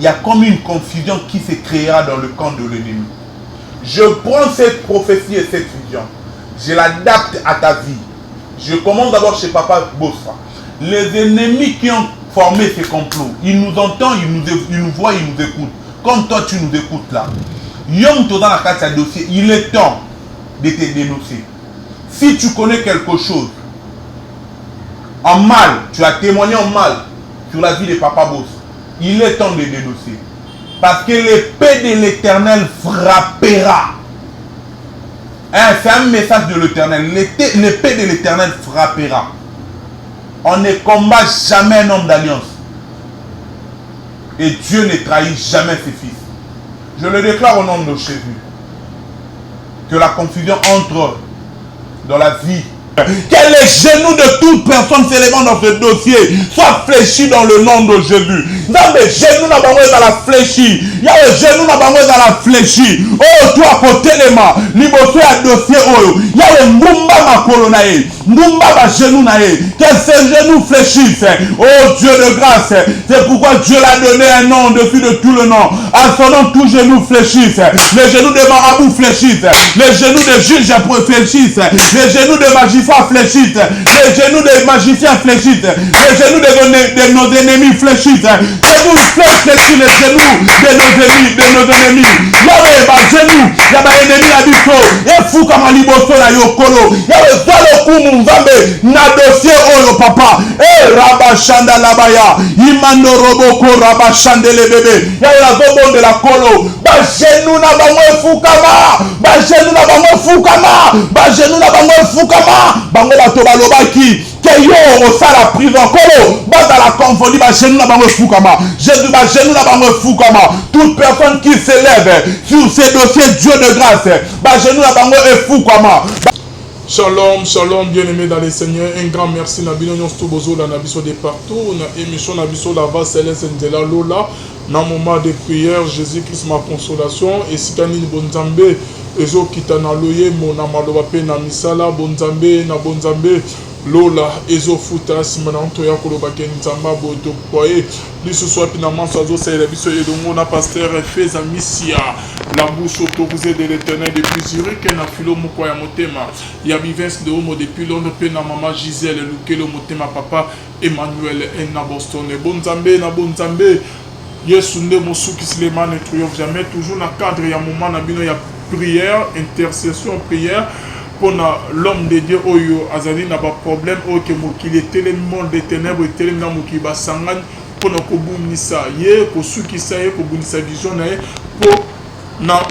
il y a comme une confusion qui se créera dans le camp de l'ennemi. Je prends cette prophétie et cette vision, je l'adapte à ta vie. Je commence d'abord chez Papa Bossa. Les ennemis qui ont formé ces complots, ils nous entendent, ils nous voient, ils nous écoutent. Comme toi, tu nous écoutes là. Yom dans la carte à dossier, il est temps de te dénoncer. Si tu connais quelque chose en mal, tu as témoigné en mal sur la vie de Papa Bossa, il est temps de dénoncer. Parce que l'épée de l'Éternel frappera. Hein, c'est un message de l'Éternel. L'épée de l'Éternel frappera. On ne combat jamais un homme d'alliance. Et Dieu ne trahit jamais ses fils. Je le déclare au nom de Jésus. Que la confusion entre dans la vie. Que les genoux de toute personne s'élevant dans ce dossier soient fléchis dans le nom de Jésus. Dans les genoux dans la fléchis. Il y a les genoux dans la fléchis. Oh, toi, côté les mains. Liboso à dossier. Oh, il y a le Mumba ma colonae. Mumba ma genou nae. Que ces genoux fléchissent. Oh, Dieu de grâce. C'est pourquoi Dieu l'a donné un nom au-dessus de tout le nom. À son nom, tous genoux fléchissent. Les genoux des marabouts fléchissent. Les genoux des juges fléchissent. Les genoux des magiciens fléchissent, les genoux des magiciens fléchissent, les genoux de nos ennemis fléchissent. Que vous fléchissez les genoux de nos ennemis. Yahweh, ma genou, yaba ennemi na biso, et fou comme un liboso na yokolo. Yahweh, zalo kumu mzambe, na dossier oyo papa. Eh, rabashanda labaya, imando roboko rabashandele bébé. Yahweh, la zobon de la colo. Ba genou na bango fukama, ba genou na bango fukama, ba genou na bango fukama. Bango bato balobaki que yo osala prison kolo bata la confondu ba genou na bango fukama. Jésus ba genou na bango fukama. Toute personne qui s'élève sur ces dossiers Dieu de grâce ba genou na bango fukama. Shalom, shalom, bien-aimés dans les Seigneurs. Un grand merci na bino nyonso bozo la nabiso de partout na émission nabiso la va céleste de la lola na moment de prière Jésus-Christ ma consolation et sikani bonzambe ezo kitana loye mona maloba pe na misala bonzambe na bonzambe lola ezo futa simananto ya koloba ke nzamba boto poye lisusu apina manso azo sala biso edongo na pasteur Feza Misia la bouche autorisée de l'Éternel depuis Zurich na filo moko ya motema ya Vivens de Homo depuis Londres pe na mama Gisèle Lukelo motema papa Emmanuel na Boston bonzambe na bonzambe Yesu nde mosuki Silema ne triomphe jamais toujours na cadre ya moment na bino ya prière, intercession, prière pour l'homme de Dieu oyo azali na ba problème oyo ke mokili tele monde des ténèbres tele na mokili ba sangani pour na kobunisa ye ko sukisa ye ko bunisa vision na ye pour na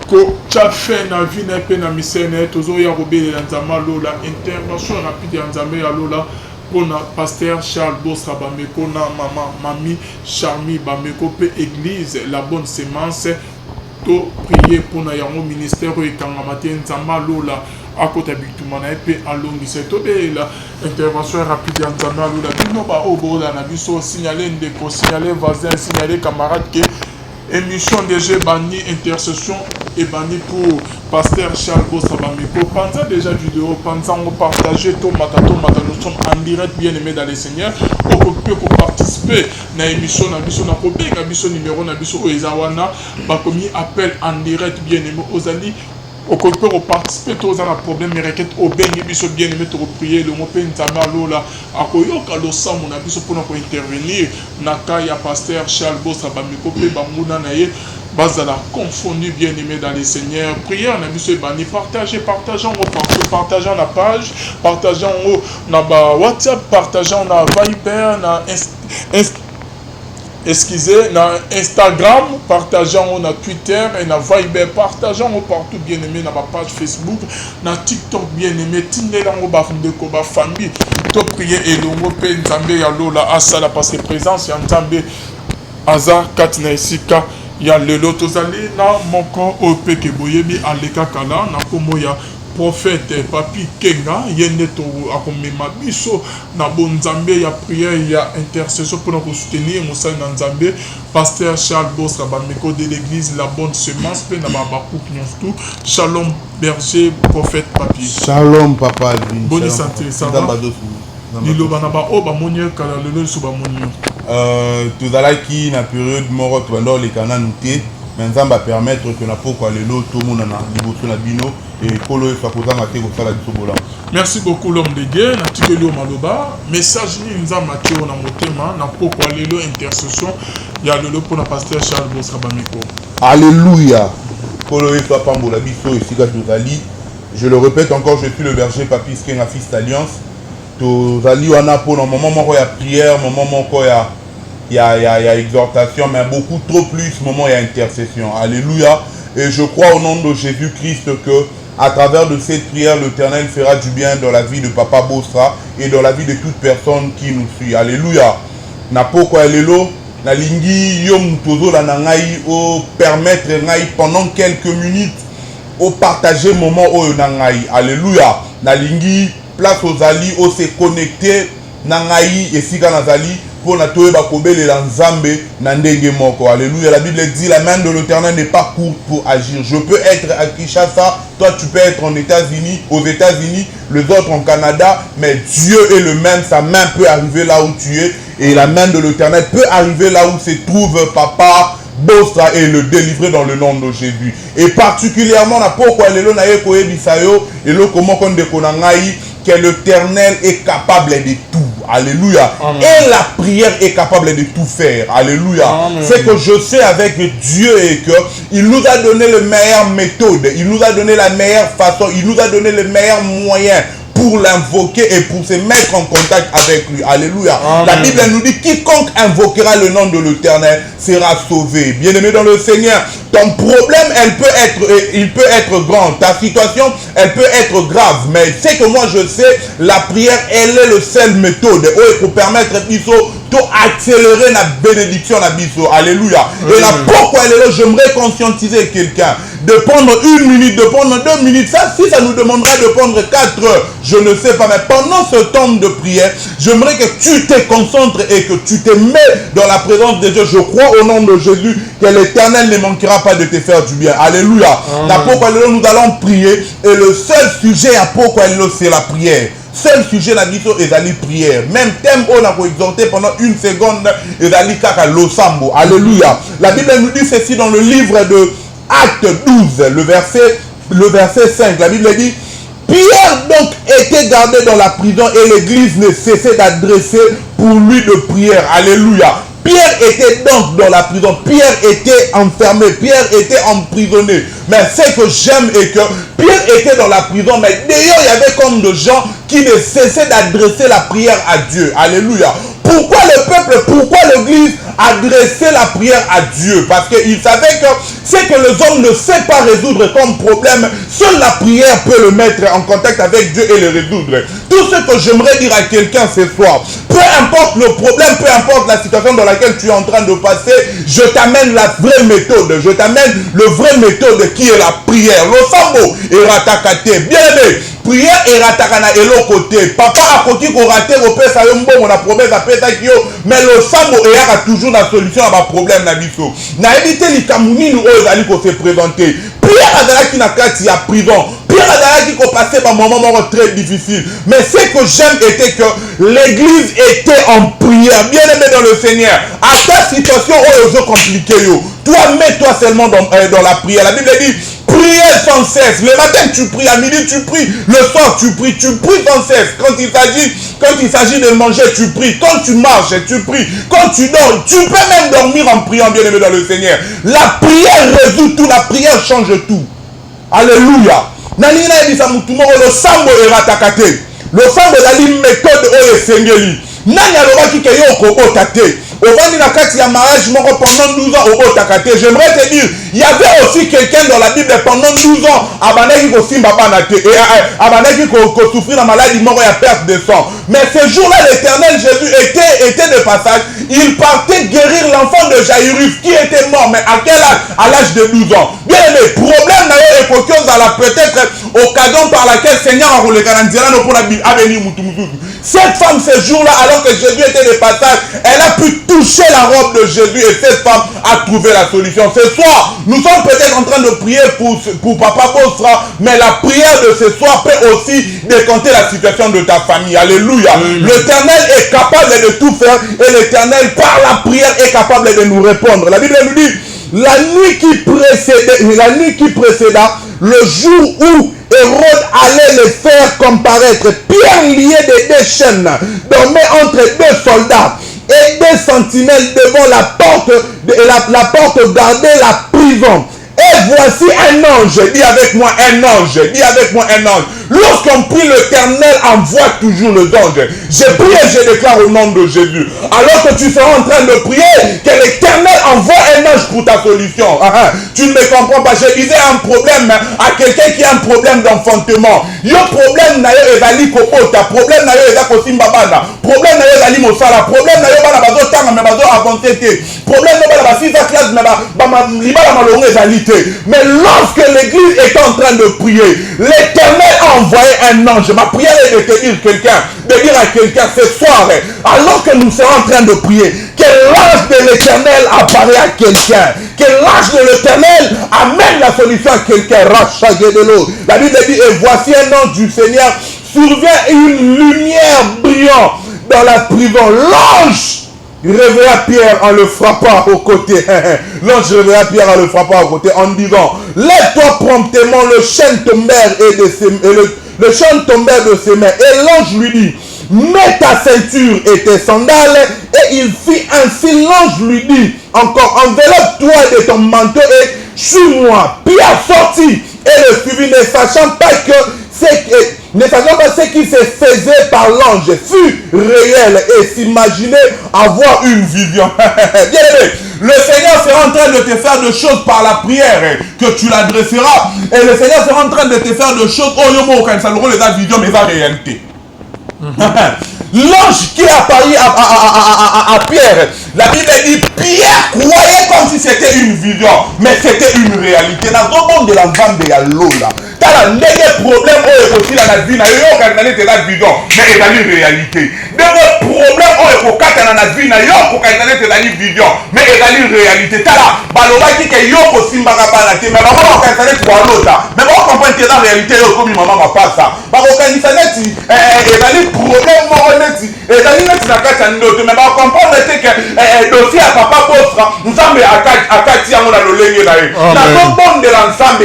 ko chafe na vie na pe na misene tozo ya robele na nzama lola intervention rapide ya nzambe ya lola pour na pasteur Charles Bossa Bameko na maman Mami Charmi Bameko pe église la bonne sémence to prier pour na yango ministère et kangamate nzamba lola akota bituma na pe alongisa to be la intervention rapide ya nzamba lola bino ba obola na biso signaler ndeko signaler voisin signaler camarade que émission DG Bani intercession et Bani pour pasteur Charles Bossa Bameko. Pendant déjà vidéo, pendant on partager tout matato nous sommes en direct bien aimé dans les Seigneurs. On peut participer à l'émission na biso na ko benga biso numéro na biso ezawana ba komi appel en direct bien aimé aux ali. Au peut participer tous à la problème mais requête au bengi biso bien aimé to prier le mot nzamba lola akoyoka lo samu na biso pour intervenir na ya pasteur Charles Bossa Bameko pe bamuna na ye bazala confondu bien aimé dans les Seigneurs prière na biso bani partageons partout partageons la page partageons na ba WhatsApp partageons na Viber na excusez, na Instagram, partageons na Twitter et na Viber, partageons partout bien aimé na ma page Facebook, na TikTok bien aimé, tindelango ba ndeko ba famille, to prier et longo pe nzambe ya lola asala parce que présence ya nzambe aza katina isika ya lelo tozali na moko opeke boyebi aleka kala na komo ya prophète Papi Kenga yende to akomema biso na bonzambe ya prière ya intercession pour nous soutenir mosali na nzambe pasteur Charles Bossa Bameko de l'église la bonne semence pe na babakou nyonso shalom berger prophète Papi Shalom papa bonne santé ça va liloba na ba o ba monye kala lelo so ba monye tozalaki na période moko tobanda les nous te mais nzambe permettre que na poko lelo tomona na liboso na bino et kolo efa kozanga te kosala biso bolango. Merci beaucoup l'homme de guerre na tikeli o maloba message ni nzambe atio na motema na poko lelo intercession ya lelo pour na pasteur Charles Bosra Bamiko. Alléluia. Kolo efa pambola biso esika tozali. Je le répète encore, je suis le berger Papis Kenga Fils d'Alliance. Tozali wana pour un moment moko ya prière, moment moko ya exhortation, mais beaucoup trop plus moment il y a intercession. Alléluia. Et je crois au nom de Jésus-Christ que à travers de cette prière, l'Éternel fera du bien dans la vie de Papa Bosra et dans la vie de toute personne qui nous suit. Alléluia. Na poko alelo, na lingi yom tozo la nangai o permettre ngai pendant quelques minutes au partager moment au nangai. Alléluia. Na lingi place aux alliés au se connecter nangai et sika nazali pour na toeba kobele la nzambe na ndenge moko. Alléluia. La Bible dit la main de l'Éternel n'est pas courte pour agir. Je peux être à Kinshasa, toi tu peux être aux États-Unis, les autres en Canada, mais Dieu est le même, sa main peut arriver là où tu es et la main de l'Éternel peut arriver là où se trouve Papa Bosra et le délivrer dans le nom de Jésus. Et particulièrement na pourquoi lelo na ye koye bisayo et le comment qu'on dekonangai que l'Éternel est capable de tout. Alléluia. Amen. Et la prière est capable de tout faire. Alléluia. C'est que je sais avec Dieu et que il nous a donné les meilleures méthodes, il nous a donné la meilleure façon, il nous a donné les meilleurs moyens pour l'invoquer et pour se mettre en contact avec lui. Alléluia. Amen. La Bible nous dit quiconque invoquera le nom de l'Éternel sera sauvé. Bien-aimé dans le Seigneur, ton problème, il peut être grand. Ta situation, elle peut être grave. Mais c'est que moi je sais, la prière, elle est le seul méthode pour permettre d'accélérer la bénédiction à biso. Alléluia. Et là, pourquoi j'aimerais conscientiser quelqu'un de prendre 1 minute, de prendre 2 minutes. Ça, si ça nous demandera de prendre 4 heures, je ne sais pas. Mais pendant ce temps de prière, j'aimerais que tu te concentres et que tu te mets dans la présence de Dieu. Je crois au nom de Jésus que l'Éternel ne manquera pas de te faire du bien. Alléluia. Nous allons prier et le seul sujet à pourquoi c'est la prière. Seul sujet la mission est la prière. Même thème on a exhorté pendant 1 seconde est la kaka losambo. Alléluia. La Bible nous dit ceci dans le livre de Acte 12, le verset 5. La Bible dit Pierre donc était gardé dans la prison et l'église ne cessait d'adresser pour lui de prière. Alléluia. Pierre était donc dans la prison. Pierre était enfermé. Pierre était emprisonné. Mais ce que j'aime est que Pierre était dans la prison. Mais d'ailleurs, il y avait comme de gens qui ne cessaient d'adresser la prière à Dieu. Alléluia. Pourquoi le peuple, pourquoi l'église adressait la prière à Dieu? Parce qu'il savait que c'est que les hommes ne savent pas résoudre comme problème. Seule la prière peut le mettre en contact avec Dieu et le résoudre. Tout ce que j'aimerais dire à quelqu'un ce soir, peu importe le problème, peu importe la situation dans laquelle tu es en train de passer, je t'amène la vraie méthode. Je t'amène le vrai méthode qui est la prière. Le sambo et ratakate. Bien aimé. Prière et ratakana et l'autre côté. Papa a côté qu'on rate au père ça yombo on a promesse à péta kio mais le sambo et a toujours la solution à ma problème na biso. Na éviter les kamouni nous allons pour se présenter. Prière à la qui n'a qu'à y a prison. Pierre a dit qu'on passait par un moment très difficile. Mais ce que j'aime était que l'église était en prière. Bien aimé dans le Seigneur. À ta situation, c'est compliqué. Toi, mets-toi seulement dans la prière. La Bible dit, priez sans cesse. Le matin, tu pries. À midi, tu pries. Le soir, tu pries. Tu pries sans cesse. Quand il s'agit de manger, tu pries. Quand tu marches, tu pries. Quand tu dors, tu peux même dormir en priant, bien aimé dans le Seigneur. La prière résout tout. La prière change tout. Alléluia. Nalina ebisa mutumo le sambo eratakate. Le sambo ezali méthode oyo esengeli. Nani alobaki ke yo okobota te. Ovandi na kati ya mariage moko pendant 12 ans obotaka te. J'aimerais te dire, il y avait aussi quelqu'un dans la Bible pendant 12 ans abanaki kosimba bana te et abanaki ko souffrir la maladie moko ya perte de sang. Mais ce jour-là l'Éternel Jésus était de passage, il partait guérir l'enfant de Jairus qui était mort mais à quel âge? À l'âge de 12 ans. Bien aimé, problème et la peut-être occasion par laquelle Seigneur a roulé pour venir. Cette femme, ce jour-là, alors que Jésus était de passage, elle a pu toucher la robe de Jésus et cette femme a trouvé la solution. Ce soir, nous sommes peut-être en train de prier pour Papa Bosra, mais la prière de ce soir peut aussi décompter la situation de ta famille. Alléluia. L'Éternel est capable de tout faire et l'Éternel, par la prière, est capable de nous répondre. La Bible nous dit, la nuit qui précéda, le jour où Hérode allait les faire comparaître, Pierre lié de deux chaînes dormait entre deux soldats et deux sentinelles devant la porte gardait la prison. Et voici un ange, dis avec moi un ange, dis avec moi un ange. Lorsqu'on prie, l'Éternel envoie toujours les anges. Je prie et je déclare au nom de Jésus. Alors que tu seras en train de prier, que l'Éternel envoie un ange pour ta solution. Tu ne me comprends pas. Je disais un problème à quelqu'un qui a un problème d'enfantement. Yo problème na yo ezali kokota, problème na yo ezali kosimba bana, problème na yo ezali mosala, problème na yo bana bazo tanga mais bazo avancer te, problème na bana ba 6 classe mais libala malongo ezali te. Mais lorsque l'église est en train de prier, l'Éternel a envoyé un ange. Ma prière est de te dire à quelqu'un ce soir, alors que nous serons en train de prier, que l'ange de l'Éternel apparaît à quelqu'un, que l'ange de l'Éternel amène la solution à quelqu'un. La Bible dit, et voici un ange du Seigneur, survient une lumière brillante dans la prison. L'ange réveilla Pierre en le frappant au côté. L'ange réveilla Pierre en le frappant au côté en disant, lève-toi promptement. Le chêne tombèrent le chêne tombèrent de ses mains. Et l'ange lui dit, mets ta ceinture et tes sandales. Et il fit ainsi. L'ange lui dit encore, enveloppe-toi de ton manteau et suis-moi. Pierre sortit et le suivit, ne sachant pas ce qui se faisait par l'ange fut réel et s'imaginait avoir une vision. Bien aimé, le Seigneur sera en train de te faire des choses par la prière que tu l'adresseras. Et le Seigneur sera en train de te faire des choses. Oh, yomo, quand ça nous les vision, mais la réalité. L'ange qui a apparu à Pierre, la Bible dit, Pierre croyait comme si c'était une vision, mais c'était une réalité. Dans le monde de la vente de la Lola, tu as des problèmes aussi dans la vie, c'est la vision, mais c'est une réalité. Des problèmes dans la vie, c'est la vision, mais c'est une réalité. Tu as baloba qui est yoko simbaka mais maman va cancer pour l'autre, mais on comprend que la réalité est comme maman va pas ça. Bah on cancer c'est un problème ezali neti na kati ya ndoto me bakomprendre te ke dossier ya Papa Bosra nzambe akati yango na lolenge na ye nazobondela nzambe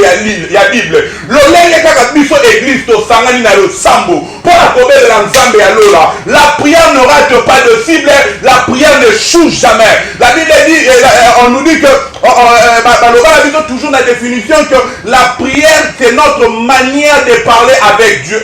ya bible lolenge kaka biso église tosangani na losambo mpona kobelela nzambe ya lola. La prière ne rate pas de cible, la prière ne choue jamais. La Bible dit, on nous dit que toujours la définition que la prière c'est notre manière de parler avec Dieu.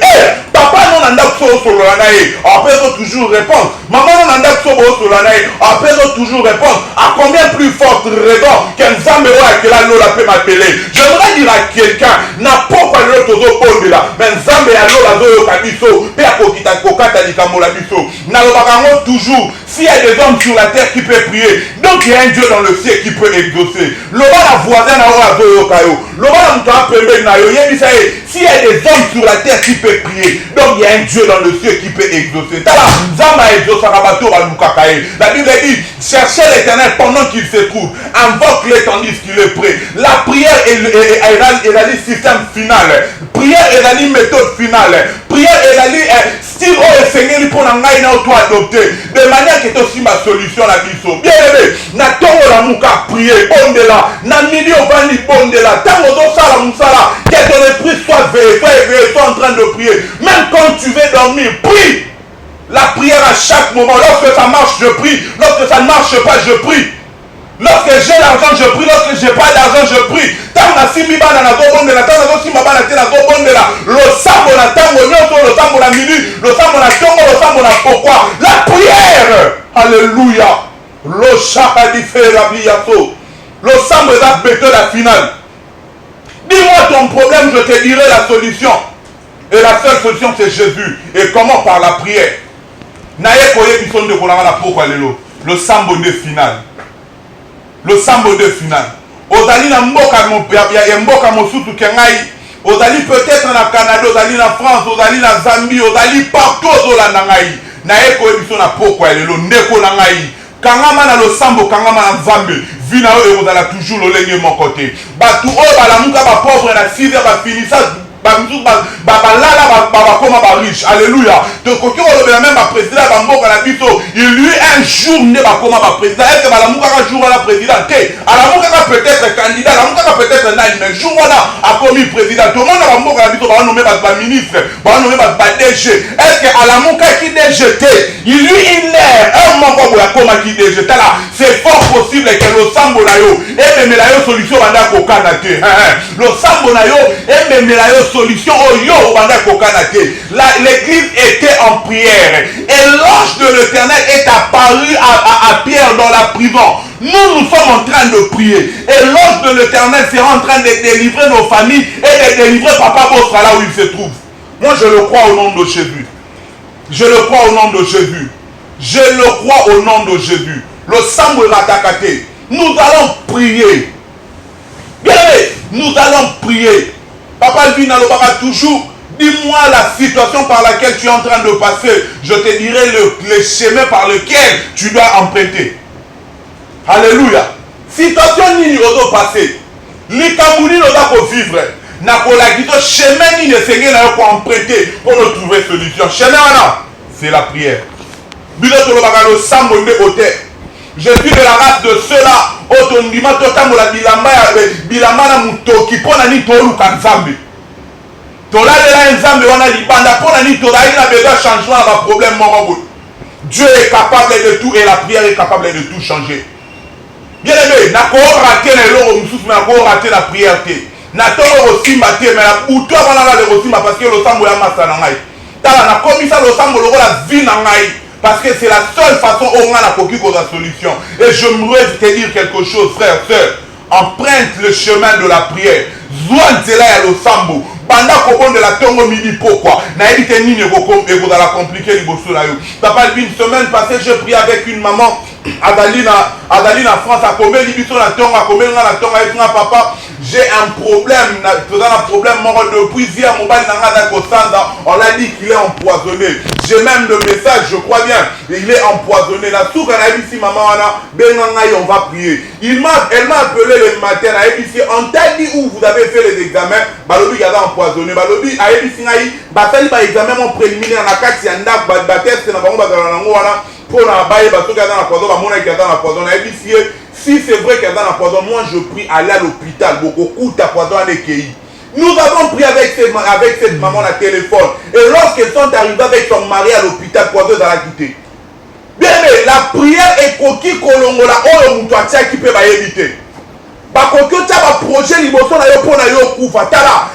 Papa non anda solo nae, après toujours répondre. Maman non anda solo nae, après toujours répondre. À combien plus forte raison qu'un Zambé que la lola peut m'appeler. J'aimerais dire à quelqu'un, n'a pas l'autre bonde là, mais Zambé à lola zo kabiso, père kokita kokata di kamola biso. Na lobakango toujours, s'il y a des hommes sur la terre qui peuvent prier, donc il y a un Dieu dans le ciel qui peut exaucer. Loba la voisin na ola zo kayo. Loba la mutwa pembe na yo yebi saye, s'il y a des hommes sur la terre qui peuvent prier, donc il y a un Dieu dans le ciel qui peut exaucer. Tala Zama exauce rabato balukakaye. La Bible dit, cherchez l'Éternel pendant qu'il se trouve, invoque-le tandis qu'il est prêt. La prière est le système final. Prière est la méthode finale. Prière est la style au Seigneur pour n'engager auto adopté de manière que tu aussi ma solution la biso. Bien aimé, na tongo la muka prier bonde là, na midi au bandi bonde là, tango do sala musala, que ton esprit soit veillé, soit en train de prier. Même quand tu veux dormir, prie. La prière à chaque moment. Lorsque ça marche, je prie. Lorsque ça ne marche pas, je prie. Lorsque j'ai l'argent, je prie. Lorsque je n'ai pas d'argent, je prie. Tant na simbi bana na gobonde la, tant na simba bana te na gobonde la. Lo sambo na tango nyoto, lo sambo na midi, lo sambo na tongo, lo sambo na pourquoi. La prière. Alléluia. Lo shaka di fe rabi yaso. Lo sambo est la méthode la finale. Dis-moi ton problème, je te dirai la solution. Et la seule solution c'est Jésus. Et comment? Par la prière. Naye koye bison de kolanga la pourquoi lelo. Le sambo de final. Le sambo de final. ozali na mboka mosusu ke ngai, ozali peut-être na Canada, ozali na France, ozali na Zambie, ozali partout ozolanda ngai. Na eko ebiso na poko ya lelo ndeko na ngai. Kangama na losambo, kangama na Nzambe. Vina oyo ezala toujours lolenge mon côté. Batu oyo balamuka ba pauvre na 6 heures ba finisa balala bakoma ba riche. Alléluia. Donc koki olobela même ba président ba mboka na biso, il lui un jour ne bakoma ba président. Est-ce que balamuka ka jour la président te? Alamuka ka peut-être candidat, alamuka ka peut-être nani, mais jour wana akomi président. Tout le monde ba mboka na biso ba nommer ba ministre, ba nommer ba DG. Est-ce que alamuka ki DG te? Il lui il est un moko ya koma ki DG. Tala, c'est fort possible que le sambo na yo et même la yo solution banda ko kana te. Le sambo na yo et même la yo solution oyo banda ko kana te. L'église était en prière et l'ange de l'Éternel est apparu à Pierre dans la prison. Nous sommes en train de prier et l'ange de l'Éternel sera en train de délivrer nos familles et de délivrer Papa Bosra là où il se trouve. Moi je le crois au nom de Jésus. Je le crois au nom de Jésus. Je le crois au nom de Jésus. Le sambo ratakate. Nous allons prier. Bien, nous allons prier. Papa Vina le papa toujours. Dis-moi la situation par laquelle tu es en train de passer. Je te dirai le chemin par lequel tu dois emprunter. Alléluia. Situation nini ozo passer. Likamuni no dako vivre. Nakolagito chemin ni ne seigneur na ko emprunter pour nous trouver solution. Chemin wana, c'est la prière. Biloto lo bagalo sambo nde ote. Je suis de la race de ceux-là otondima totambola bilamba na mutoki pona ni toluka nzambe. Tolalela nzambe wana libanda pona ni tolai na besoin changement na problème moko. Dieu est capable de tout et la prière est capable de tout changer. Bien aimé, na ko rater na loro mususu na ko rater la prière te. Na tolo osimba te mais na uto wana la osimba parce que le sambo ya masa na ngai. Tala na komisa le sambo lokola vie na ngai. Parce que c'est la seule façon où on a la solution. Et je voudrais te dire quelque chose, frère, sœur. Emprunte le chemin de la prière. Zouan Zela ya lo sambo. Banda kobon de la tongo midi pourquoi? Na évité ni ne la compliquer les bossou na yo. Papa, une semaine passée, j'ai prié avec une maman. Adaline en France, à combien l'ibito la tonga, à combien la tonga, et papa, j'ai un problème, depuis hier, mon bail on l'a dit qu'il est empoisonné. J'ai même le message, je crois bien, il est empoisonné. La soupe, elle a dit si maman, on va prier. Elle m'a appelé le matin, elle a dit si on t'a dit où vous avez fait les examens, Balobi il y a empoisonné. Balobi a dit si Basali par examen mon préliminaire, na kati yanda, test na bango bazala pour la baille, parce qu'il y a dans la poison, il y a dans la poison. Si c'est vrai qu'il y a dans la poison, moi je prie aller à l'hôpital. Beaucoup de poison à l'équilibre. Nous avons pris avec cette maman à téléphone. Et lorsqu'ils sont arrivés avec son mari à l'hôpital, poison dans la quitté. Bien aimé, la prière est coquille kolongola, oh le moutoua qui peut éviter.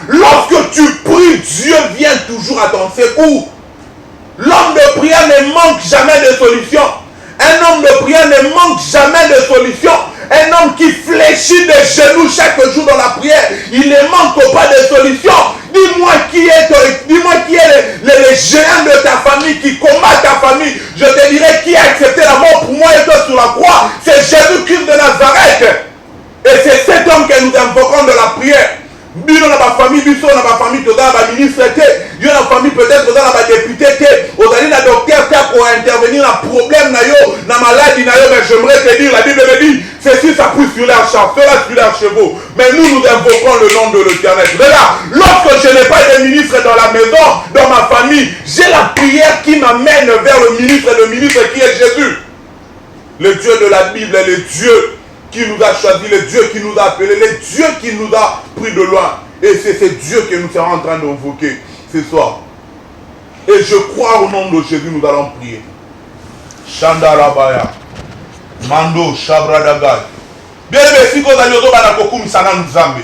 Lorsque tu pries, Dieu vient toujours à ton secours. L'homme de prière ne manque jamais de solution. Un homme de prière ne manque jamais de solution. Un homme qui fléchit des genoux chaque jour dans la prière, il ne manque pas de solution. Dis-moi qui est le géant de ta famille qui combat ta famille. Je te dirai qui a accepté la mort pour moi et toi sur la croix. C'est Jésus-Christ de Nazareth. Et c'est cet homme que nous invoquons de la prière. Bino na ba famille biso na ba famille toda ba ministre te yo na famille peut-être toda na ba député te ozali na docteur ta pour intervenir na problème na yo na maladie na yo. Mais j'aimerais te dire, la Bible me dit ceci ça pousse sur leurs champs, cela sur leurs chevaux, mais nous invoquons le nom de l'Éternel. Regarde, lorsque je n'ai pas de ministre dans la maison, dans ma famille, j'ai la prière qui m'amène vers le ministre qui est Jésus, le Dieu de la Bible, le Dieu qui nous a choisi, le Dieu qui nous a appelés, le Dieu qui nous a pris de loin. Et c'est ce Dieu que nous serons en train d'invoquer ce soir. Et je crois au nom de Jésus, nous allons prier. Shandarabaya. Mando Shabradagai. Bien aimé, si vous allez au Banakoku Misana Nzambe.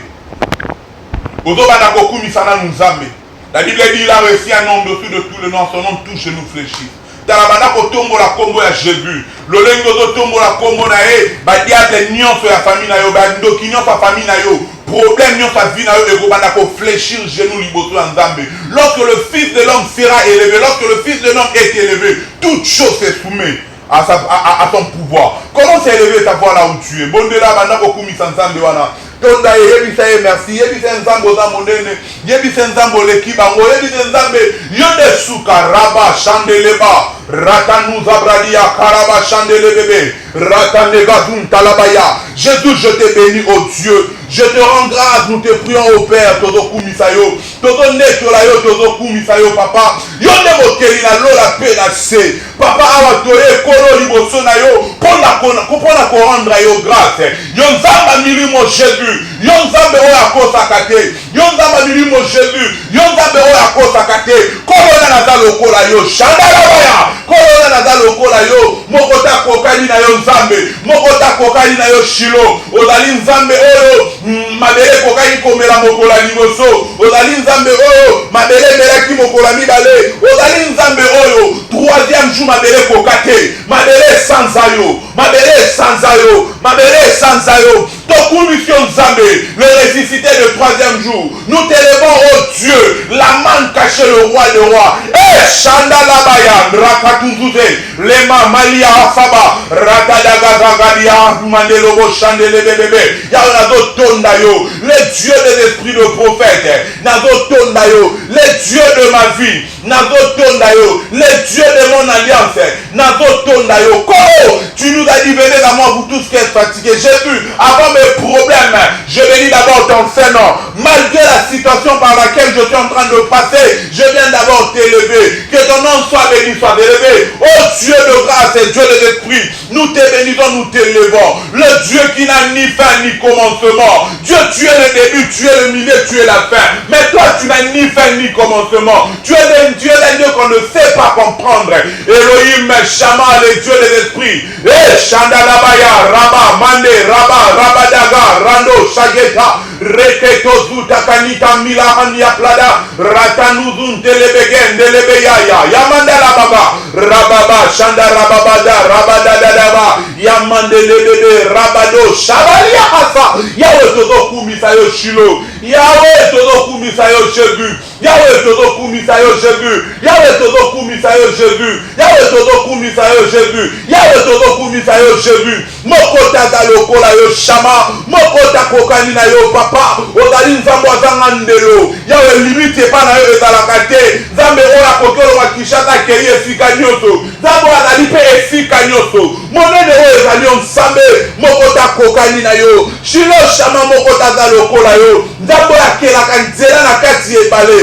Au Banakoku Misana Nzambe. La Bible dit il a reçu un nom dessus de tout le nom, son nom touche et nous fléchit. Talabana kotombo la kombo ya Jésus. Lolengo do tombo la kombo na e ba diable nyonso ya famille na yo ba ndoki nyonso ya famille na yo. Problème nyonso ya vie na yo eko bana ko fléchir genou liboso ya Nzambe. Lorsque le fils de l'homme sera élevé, lorsque le fils de l'homme est élevé, toute chose se soumet à ton pouvoir. Commence à élever ta voix là où tu es. Bondela bandako kumi sansambe wana. Tonda yebisa ye merci. Yebisa nzambo za monene. Yebisa nzambo leki bango. Yebisa nzambe yonde suka raba chandeleba. Ratanuza bradia karaba chandelebebe. Ratanega dun talabaya. Jésus, je te bénis, oh Dieu. Je te rends grâce, nous te prions au Père, Todo Kumisayo, Todo Netolayo, Todo Kumisayo, Papa. Yonde mokeli na lola pe na se. Papa awa toye kolo liboso na yo, pona ko rendre yo grâce. Yonzamba milimo Jésus, yonzambe oya kosaka te. Yonzamba milimo Jésus, yonzambe oya kosaka te. Kolo na nazalo kola yo, shandala baya. Kolo na nazalo kola yo, mokota kokali na yo nzambe, mokota kokali na yo shilo. Ozali nzambe oyo mabele kokaki komela mokola liboso. Ozali nzambe oyo mabele melaki mokola mibale. Ozali nzambe oyo troisième jour mabele kokate. Mabele sanzayo, mabele sanzayo, mabele sanzayo. Tokumission nzambe, le ressuscité le troisième jour. Nous t'élevons au Dieu, la manne cachée, le roi de rois. Eh Shanda Labaya, Rakatuzuze, Lema Malia Asaba, Ratadagazagadia, Mandelobo Chandelebebe, Yanazo Tondayo, le Dieu des esprits de prophète, Nazo Tondayo, le Dieu de ma vie, Nazo Tondayo, le Dieu de mon alliance, Nazo Tondayo. Comment tu nous as dit, venez à moi, vous tous qui êtes fatigués. Jésus, avant mes problèmes, je bénis d'abord ton Saint-Nom. Malgré la situation par laquelle je suis en train de passer, je viens d'abord t'élever. Que ton nom soit béni, soit élevé. Oh Dieu de grâce et Dieu de l'esprit, nous te bénissons, nous t'élevons. Le Dieu qui n'a ni fin ni commencement. Dieu, tu es le début, tu es le milieu, tu es la fin. Mais toi, tu n'as ni fin ni commencement. Tu es un Dieu qu'on ne sait pas comprendre. Elohim, Shama, le Dieu de l'esprit. Eh, Shandalabaya, Rabba, Mande, Rabba, Rabadaga, Rando, Shageta, Reketo, Zutakanita, Milahania, Plada, Ratanuzun, Telebegen, Delebeyaya, Yamandala Baba, Rababa, Shanda, Rababada, Rabadadadaba, Yamandelebebe, Rabado, Shabalia Hasa, Yahweh Todoku Misayo Shilo, Yahweh Todoku Misayo Jésus, Yahweh Todoku Misayo Jésus, Yahweh Todoku Misayo Jésus, Yahweh Todoku Misayo Jésus, Yahweh Todoku Misayo Jésus, Mokota Dalokola yo Shama, Mokota Kokani na yo Papa, Odali Nzambo Zangandelo, Yahweh limite pa na yo ezalakate, Zambe oya kokolo wa Kishata kei efika nyoso, Zambo azali pe efika nyoso, Monene oyo ezali onsambe, Mokota Kokani na yo, Shilo Shama Mokota Dalokola yo, Zambo ya kelaka nzela na kati ebale,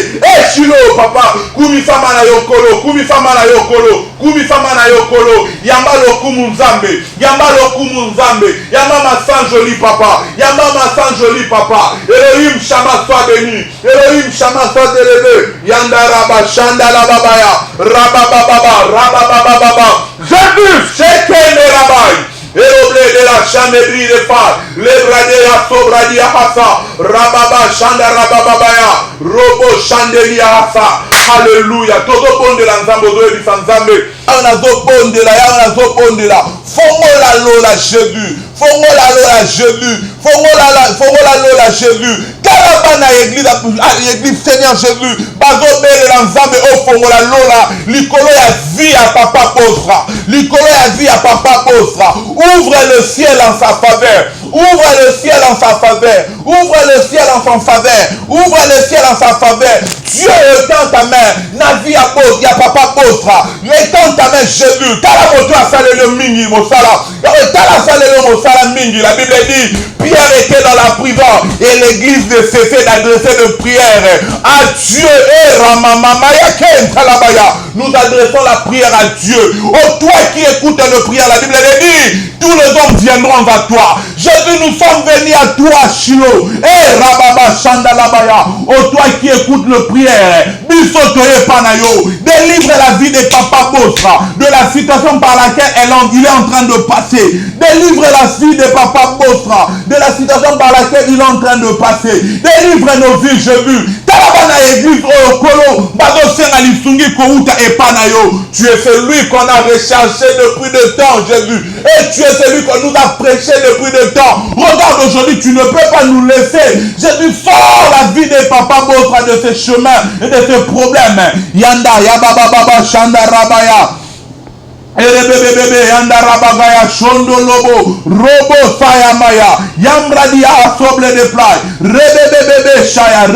Shilo Papa, kumifama na yo kolo, kumifama na yo kolo, kumifama na yo kolo, Yamba lokumu Nzambe, Yamba lokumu Nzambe, Yamba masan joli Papa, Yamba masan joli Papa, Elohim Shama soit béni, Elohim Shama soit élevé, Yanda Rabba, Shanda la Babaya, Rabababa, Rabababa, Jésus, Shekene Rabbaï, Eroble de la chamebri de fa, Lebrade ya sobradi hasa, Rababa Shanda Rabababaya, Robo Shandelia hasa, Alléluia, Todo bon de la Nzambo Zoe di Sanzambe, Anazo bon de la, Anazo bon de la, Fongola lola Jésus, Fongola lola Jésus, Fongola lola Jésus, Kalabana église Seigneur Jésus, Bazo bele la Nzambe o Fongola lola, Likolo ya vie à Papa Posra, Likolo ya vie à Papa Posra, ouvre le ciel en sa faveur, ouvre le ciel en sa faveur, ouvre le ciel en son faveur, ouvre le ciel en sa faveur. Dieu étend ta main, Navi à pose, ya Papa Posra, étend ta main Jésus, Tala moto a salé le mingi mosala, Tala salé le mosala mingi, la Bible dit, Pierre était dans la prison et l'église ne cessait d'adresser de prière à Dieu et Ramamamaya Ken Talabaya. Nous adressons la prière à Dieu. Oh toi qui écoutes nos prières, la Bible dit, tous les hommes viendront à toi. Jésus, nous sommes venus à toi, Shilo. Et Rababa Shandalabaya. Oh toi qui écoutes nos prières, Bisotoye Panayo, délivre la vie de Papa Bosra de la situation par laquelle il est en train de passer. Délivre la vie de Papa Bosra de la situation par laquelle il est en train de passer. Délivre nos vies, Jésus. Talabana église Okolo, Badosenga Lisungi Kouta et Panayo. Tu es celui qu'on a recherché depuis de temps, Jésus. Et tu es celui qu'on nous a prêché depuis de temps. Regarde aujourd'hui, tu ne peux pas nous laisser. Jésus, sort la vie de Papa Bosra de ces chemins et de ces problèmes. Yanda, Yababa, Shanda, Rabaya. Erebebebe andarabagaya shondo lobo robo saya maya yamradia asoble de play rebebebe shaya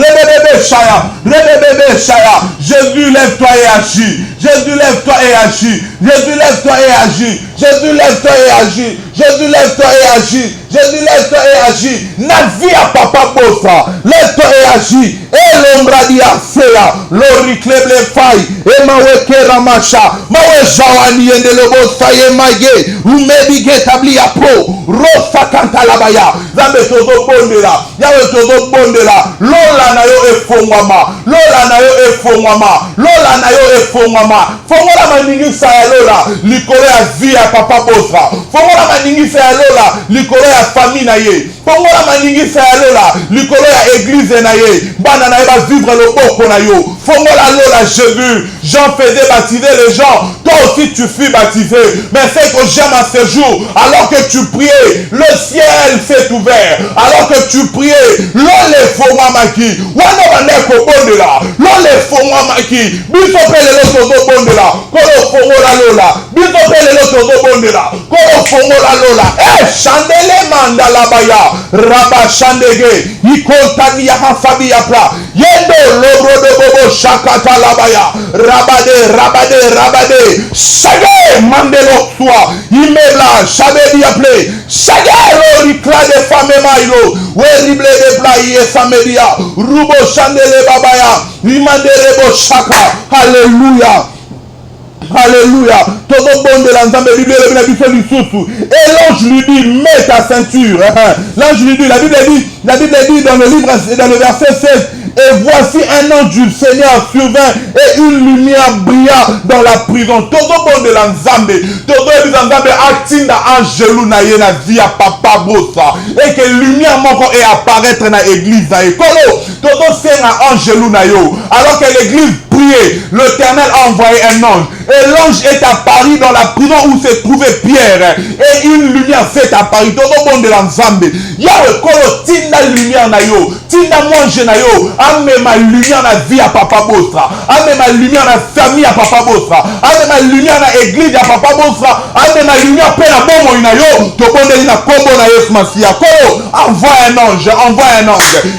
Jésus lève-toi et agis. Jésus lève-toi et agis. Jésus lève-toi et agis. Jésus lève-toi et agis. Jésus lève-toi et agis. Jésus lève-toi et agis. Navia papa bossa. Lève-toi et agis. Et l'ombre dia seya. L'oricleble faille. Et maweke ramasha. Mawe jawani ende lobo saye maye. Umebige tabli apro. Rosa kanta labaya. Zambe tozo bondela. Yawe tozo bondela. Lola na yo efongwama. Lola na yo efongwama. Lola na yo efongwama. Fongola maningi sa ya lola. Likole ya vie ya papa bossa. Fongola maningi sa ya lola. Likole ya famille na ye. Fongola maningi sa ya lola. Likole ya église na ye. Bana na ye va vivre le boko na yo. Fongola lola Jésus. Jean faisait baptiser les gens. Toi aussi tu fus baptisé. Mais c'est que j'aime à ce jour. Alors que tu priais, le ciel s'est ouvert. Alors que tu priais, l'ole fongwa maki. Wana baneko bondela. L'ole fongwa maki. Biso pele lo tozo bondela. Kolo fongola lola. Biso pele lo tozo bondela. Kolo fongola lola. Chandele mandala baya. Raba chandege. Iko tania hasabi yapla. Yendo lobro de bobo shakata labaya. Rabade. Sage mandelo soi. Imebla shabedi appelé. Sage lo rikla de fame mailo. Werible de plaie samedia. Rubo chandele babaya. Imanderebo shaka. Alléluia. Alléluia. Todo bon de la Bible, et l'ange lui dit, mets ta ceinture. L'ange lui dit, la Bible dit dans le livre, dans le verset 16, et voici un ange du Seigneur survint et une lumière brilla dans la prison. Todo bon de la Nzambe. Todo bon de la Nzambe atinda angelu na ye na via papa bossa. Et que lumière moko et apparaître na église na ekolo. Todo c'est na angelu na yo. Alors que l'église priait, l'Éternel a envoyé un ange. Et l'ange est apparu dans la prison où se trouvait Pierre. Et une lumière s'est apparue. Todo bon de la Nzambe. Yahweh kolo tinda lumière na yo. Tinda mange na yo. Ame ma lumière na vie à papa Bosra. Ame ma lumière na famille à papa Bosra. Ame ma lumière na église à papa Bosra. Ame ma lumière pe na bomo ina yo. To bonde na kombo na Yesu Masia. Kolo envoie un ange.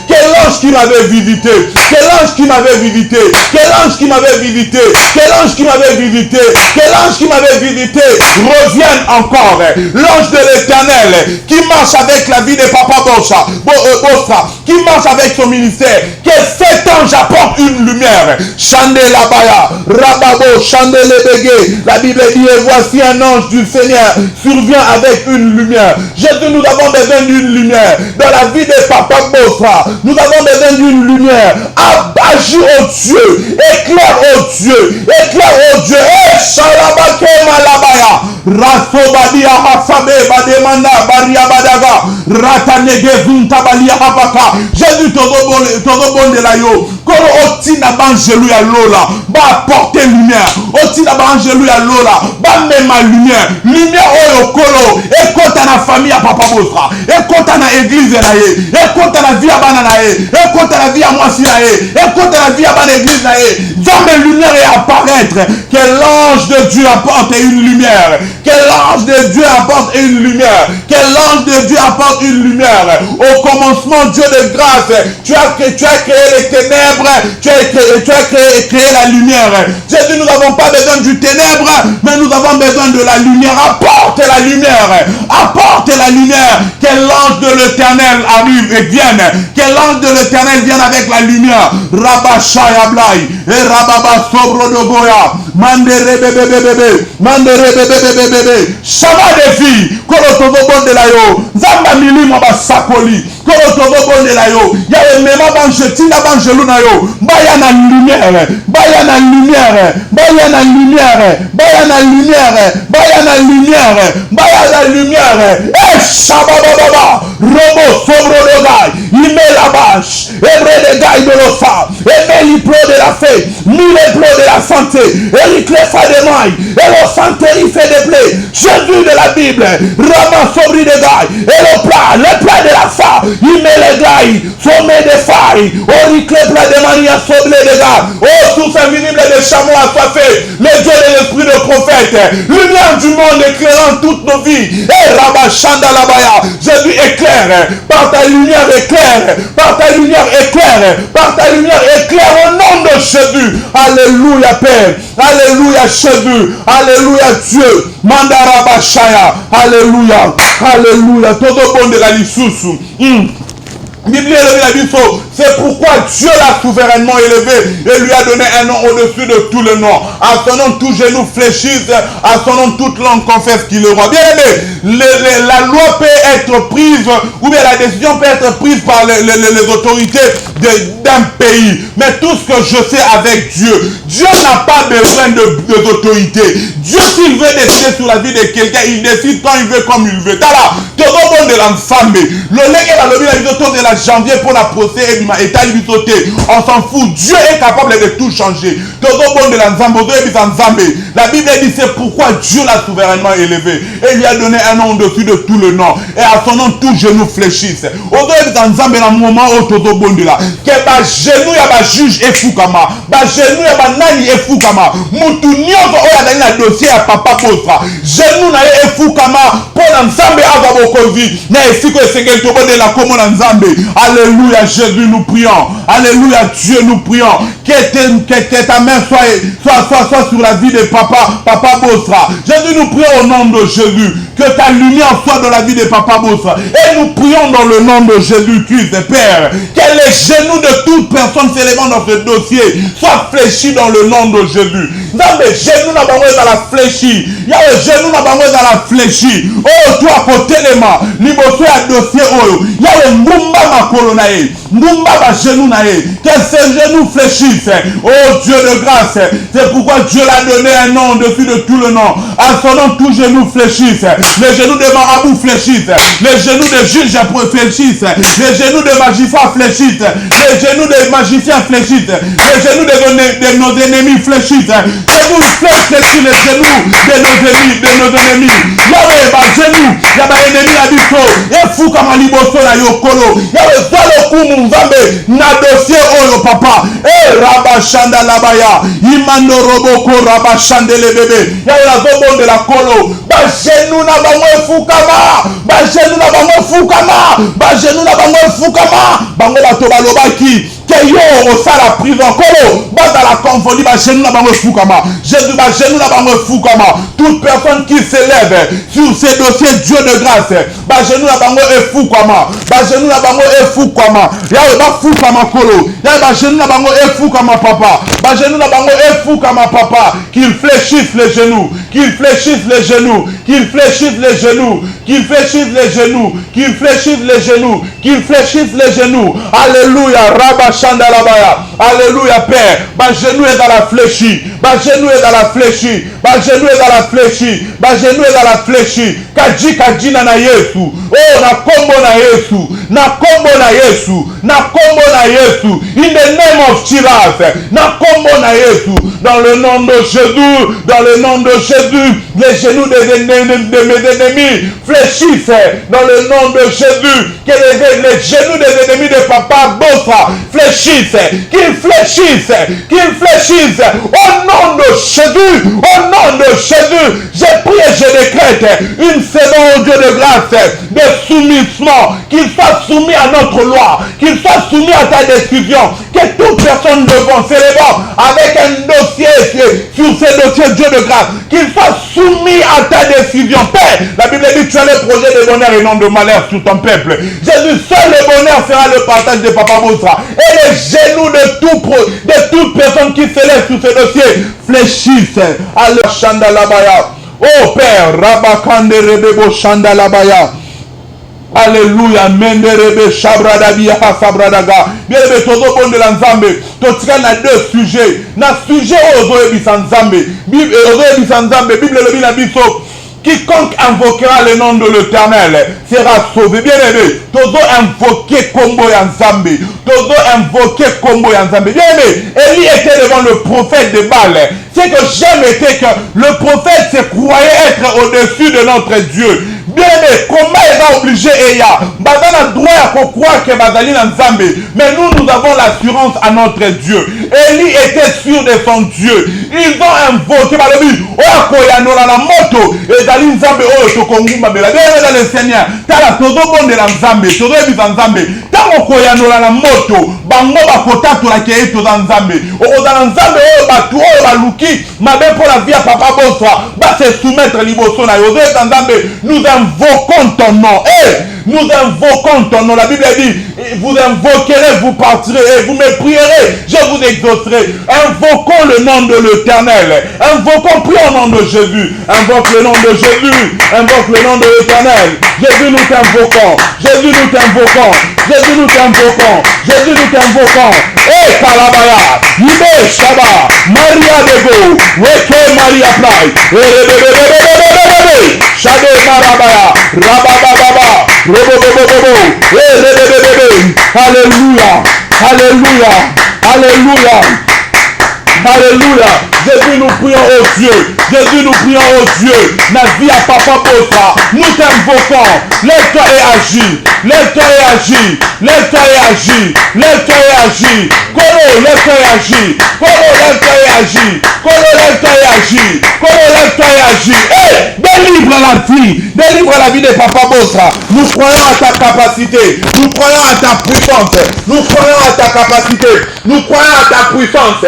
Quel ange qui m'avait visité. Quel ange qui m'avait visité. Quel ange qui m'avait visité. Quel ange qui m'avait visité. Quel ange qui m'avait visité. Revienne encore. L'ange de l'Éternel qui marche avec la vie de papa Bosra. Qui marche avec son ministère. Que cet ange apporte une lumière. Chandela baya, rababo, chandele bégué. La Bible dit, et voici un ange du Seigneur survient avec une lumière. Jésus, nous avons besoin d'une lumière. Dans la vie de papa Bosra, nous avons besoin d'une lumière. Agis au Dieu, éclaire au Dieu, et shalabake malabaya. Rasobadia hasabe bademanda baria badaga. Ratanege zunta balia habaka. Jésus todo bon de la yo. Koro otina banjelu ya lola. Ba apporter lumière. Otina banjelu ya lola. Ba mema lumière. Lumière oyo kolo. Ekota na famille ya papa Bosra. Ekota na église na ye. Ekota na vie ya bana na ye. Ekota na vie ya mwasi na ye. Ekota na vie ya bana église na ye. Jamais lumière est apparaître. Que l'ange de Dieu apporte une lumière. Que l'ange de Dieu apporte une lumière. Que l'ange de Dieu apporte une lumière. Au commencement, Dieu de grâce, tu as créé les ténèbres, tu as créé la lumière. Jésus, nous n'avons pas besoin du ténèbre, mais nous avons besoin de la lumière. Apporte la lumière. Apporte la lumière. Que l'ange de l'Éternel arrive et vienne. Que l'ange de l'Éternel vienne avec la lumière. Rabba Shaya Blai. Et Rababa Sobro de Goya. Mandere bébé. Chama des filles. Kolotobo de la yo. Zamba milimo basakoli. Kolotobo de la yo. Ya mema banche tina banjelu na yo. Baya na lumière. Eh shababa. Robo sobro de gai. Ime la bâche. Ebre de gai de l'osa. Eme l'iplo de la fée. Mille plo de la santé. Eric le fa de maille. Et le santé il fait des plaies. Jésus de la Bible. Rama sobri de gai. Et le plat de la fa. il met les gars, sommet des failles, oricle plat de mania sobre les gars, oh source invisible des chameaux assoiffés, le Dieu de l'esprit de prophète, lumière du monde éclairant toutes nos vies, et Rabashanda Labaya, Jésus éclaire, par ta lumière éclaire, par ta lumière éclaire, par ta lumière éclaire au nom de Jésus, alléluia Père, alléluia Jésus, alléluia Dieu, Mandarabashaya, alléluia, alléluia, tout au bon de la Lissousou. C'est pourquoi Dieu l'a souverainement élevé et lui a donné un nom au-dessus de tout le nom. À son nom, tout genou fléchisse, à son nom, toute langue confesse qu'il est roi. Bien aimé, la loi peut être prise, ou bien la décision peut être prise par les autorités d'un pays. Mais tout ce que je sais avec Dieu, Dieu n'a pas besoin d'autorité. Dieu, s'il veut décider sur la vie de quelqu'un, il décide quand il veut, comme il veut. Tala, tout le monde de l'ensemble. Le lait est la lobby, la vidéo de la janvier pour la procès et on s'en fout. Dieu est capable de tout changer. La Bible dit c'est pourquoi Dieu l'a souverainement élevé et lui a donné un nom au-dessus de tout le nom, et à son nom tout genou fléchisse. Au moment où tout bon de là que ba genou ya ba juge et fukama ba genou ya ba nani et fukama mutu nyoto oya dali na dossier ya papa Bosra genou na e fukama pour nzambe azabokozi na esiko esengeli to bon de la komo na nzambe. Alléluia Jésus, nous prions. Alléluia Dieu, nous prions. Que ta main soit sur la vie de Papa Bosra. Jésus, nous prions au nom de Jésus. Que ta lumière soit dans la vie de Papa Bosra. Et nous prions dans le nom de Jésus-Christ, Père. Que les genoux de toute personne s'élevant dans ce dossier soient fléchis dans le nom de Jésus. Dans les genoux dans la fléchie. Il y a les genoux dans la fléchie. Oh, toi, côté les mains. Liboso à dossier. Il y a les Mumba Makolo nae. Mumba ba genou nae. Que ces genoux fléchissent. Oh, Dieu de grâce. C'est pourquoi Dieu l'a donné un nom au-dessus de tout le nom. À son nom, tout genou fléchissent. Les genoux de marabouts fléchissent. Les genoux de juges fléchissent. Les genoux de magistrats fléchissent. Les genoux des magiciens fléchissent. Les genoux de nos ennemis fléchissent. Que vous fléchissez les genoux de nos ennemis. Yahweh, ba genou. Yaba ennemi à biso. Et fou comme un liboso na yokolo. Yahweh, zalo kumu nzambe. Na dossier oyo papa. Eh, Rabashanda labaya. Imando roboko Rabashande le bébé. Yahweh, la zobon de la kolo. Ba genou na bango fukama. Ba genou na bango fukama. Ba genou na bango fukama. Bango bato balobaki. Que yo au sa la prison. Kolo. Ba dans la confondi. Ba genou na bango fukama. Jésus ba genou na bango fukama. Toute personne qui s'élève sur ces dossiers, Dieu de grâce. Ba genou na bango e fukama. Ba genou na bango e fukama. Yahweh ba fukama kolo. Yahweh ba genou na bango e fukama papa. Ba genou na bango e fukama papa. Qu'il fléchisse les genoux. Qu'il fléchisse les genoux. Qu'il fléchisse les genoux. Qu'il fléchisse les genoux. Qu'il fléchisse les genoux. Qu'il fléchisse les genoux. Alléluia. Rabashanda labaya. Alléluia Père. Ba genou est dans la fléchie. Ba genou est dans la fléchie. Ba genou est dans la fléchie. Ba genou est dans la fléchie. Kaji na Yesu. Oh na kombo na Yesu. Na kombo na Yesu. Na kombo na Yesu. In the name of Jesus. Na kombo na Yesu. Dans le nom de Jésus. Dans le nom de Jésus. Les genoux de mes ennemis fléchissent. Dans le nom de Jésus. Que les genoux des ennemis de Papa Bosra fléchissent. Qu'ils fléchissent. Qu'ils fléchissent. Au nom de Jésus. Au nom de Jésus. J'ai prié et je décrète une saison au Dieu de grâce de soumission. Qu'il soit soumis à notre loi. Qu'il soit soumis à ta décision. Que toute personne devant s'élevant avec un dossier sur ces dossiers Dieu de grâce. Qu'il soit soumis à ta décision. Père, la Bible dit tu as le projet de bonheur et non de malheur sur ton peuple. Jésus, seul le bonheur sera le partage de Papa Bosra. Et les genoux de toute personne qui s'élève sur ce dossier fléchissent. Alléluia, Chandalabaya. Oh Père, Rabakande Rebebo Chandalabaya. Alléluia, Menderebe Shabradabia Sabradaga. Bien aimé, todo bon de l'ensemble. Totika na deux sujets. Na sujet ozo ebisanzambe. Bible ozo ebisanzambe. Bible le bina biso. Quiconque invoquera le nom de l'Éternel sera sauvé. Bien aimé, todo invoquer Kombo Yanzambe. Todo invoquer Kombo Yanzambe. Bien aimé, Élie était devant le prophète de Baal. Ce que j'aime était que le prophète se croyait être au-dessus de notre Dieu. Bien aimé, comment il va obliger Eya? Bazan a droit à croire que Bazali dans Nzambe. Mais nous avons l'assurance à notre Dieu. Élie était sûr de son Dieu. Ils ont invoqué par le but. Oh, Koyanola la moto. Et Dali Nzambe, oh, Tokongumba Bela. Bien dans le Seigneur. Tala todo bon de la Nzambe. Todo ebi Nzambe. Tala Koyanola la moto. Bango bakota to la kei to Nzambe. Oh, dans Nzambe, oh, batu, oh, baluki. Mabe pour la vie à Papa Bosra. Ba se soumettre liboso na yo. Nzambe, nous invoquons ton nom. Nous invoquons ton nom. La Bible dit, vous invoquerez, vous partirez et vous me prierez, je vous exaucerai. Invoquons le nom de l'Éternel. Invoquons, prions au nom de Jésus. Invoque le nom de Jésus. Invoque le nom de l'Éternel. Jésus, nous t'invoquons. Jésus, nous t'invoquons. Jésus, nous t'invoquons. Jésus, nous t'invoquons. Kalabaya, Ibe Shaba, Maria Dego, Weke Maria Play, Shade Marabaya, Rabababa, Robobobobo, Alléluia, Alléluia, Alléluia, Alléluia. Jésus, nous prions au Dieu. Jésus, nous prions au Dieu. Nazi à Papa Bosa. Nous t'invoquons. Lève-toi et agis. Lève-toi et agis. Lève-toi et agis. Lève-toi et agis. Kolo, lève-toi et agis. Kolo, lève-toi et agis. Kolo, lève-toi et agis. Kolo, lève-toi et agis. Délivre la vie. Délivre la vie de Papa Bosa. Nous croyons à ta capacité. Nous croyons à ta puissance. Nous croyons à ta capacité. Nous croyons à ta puissance.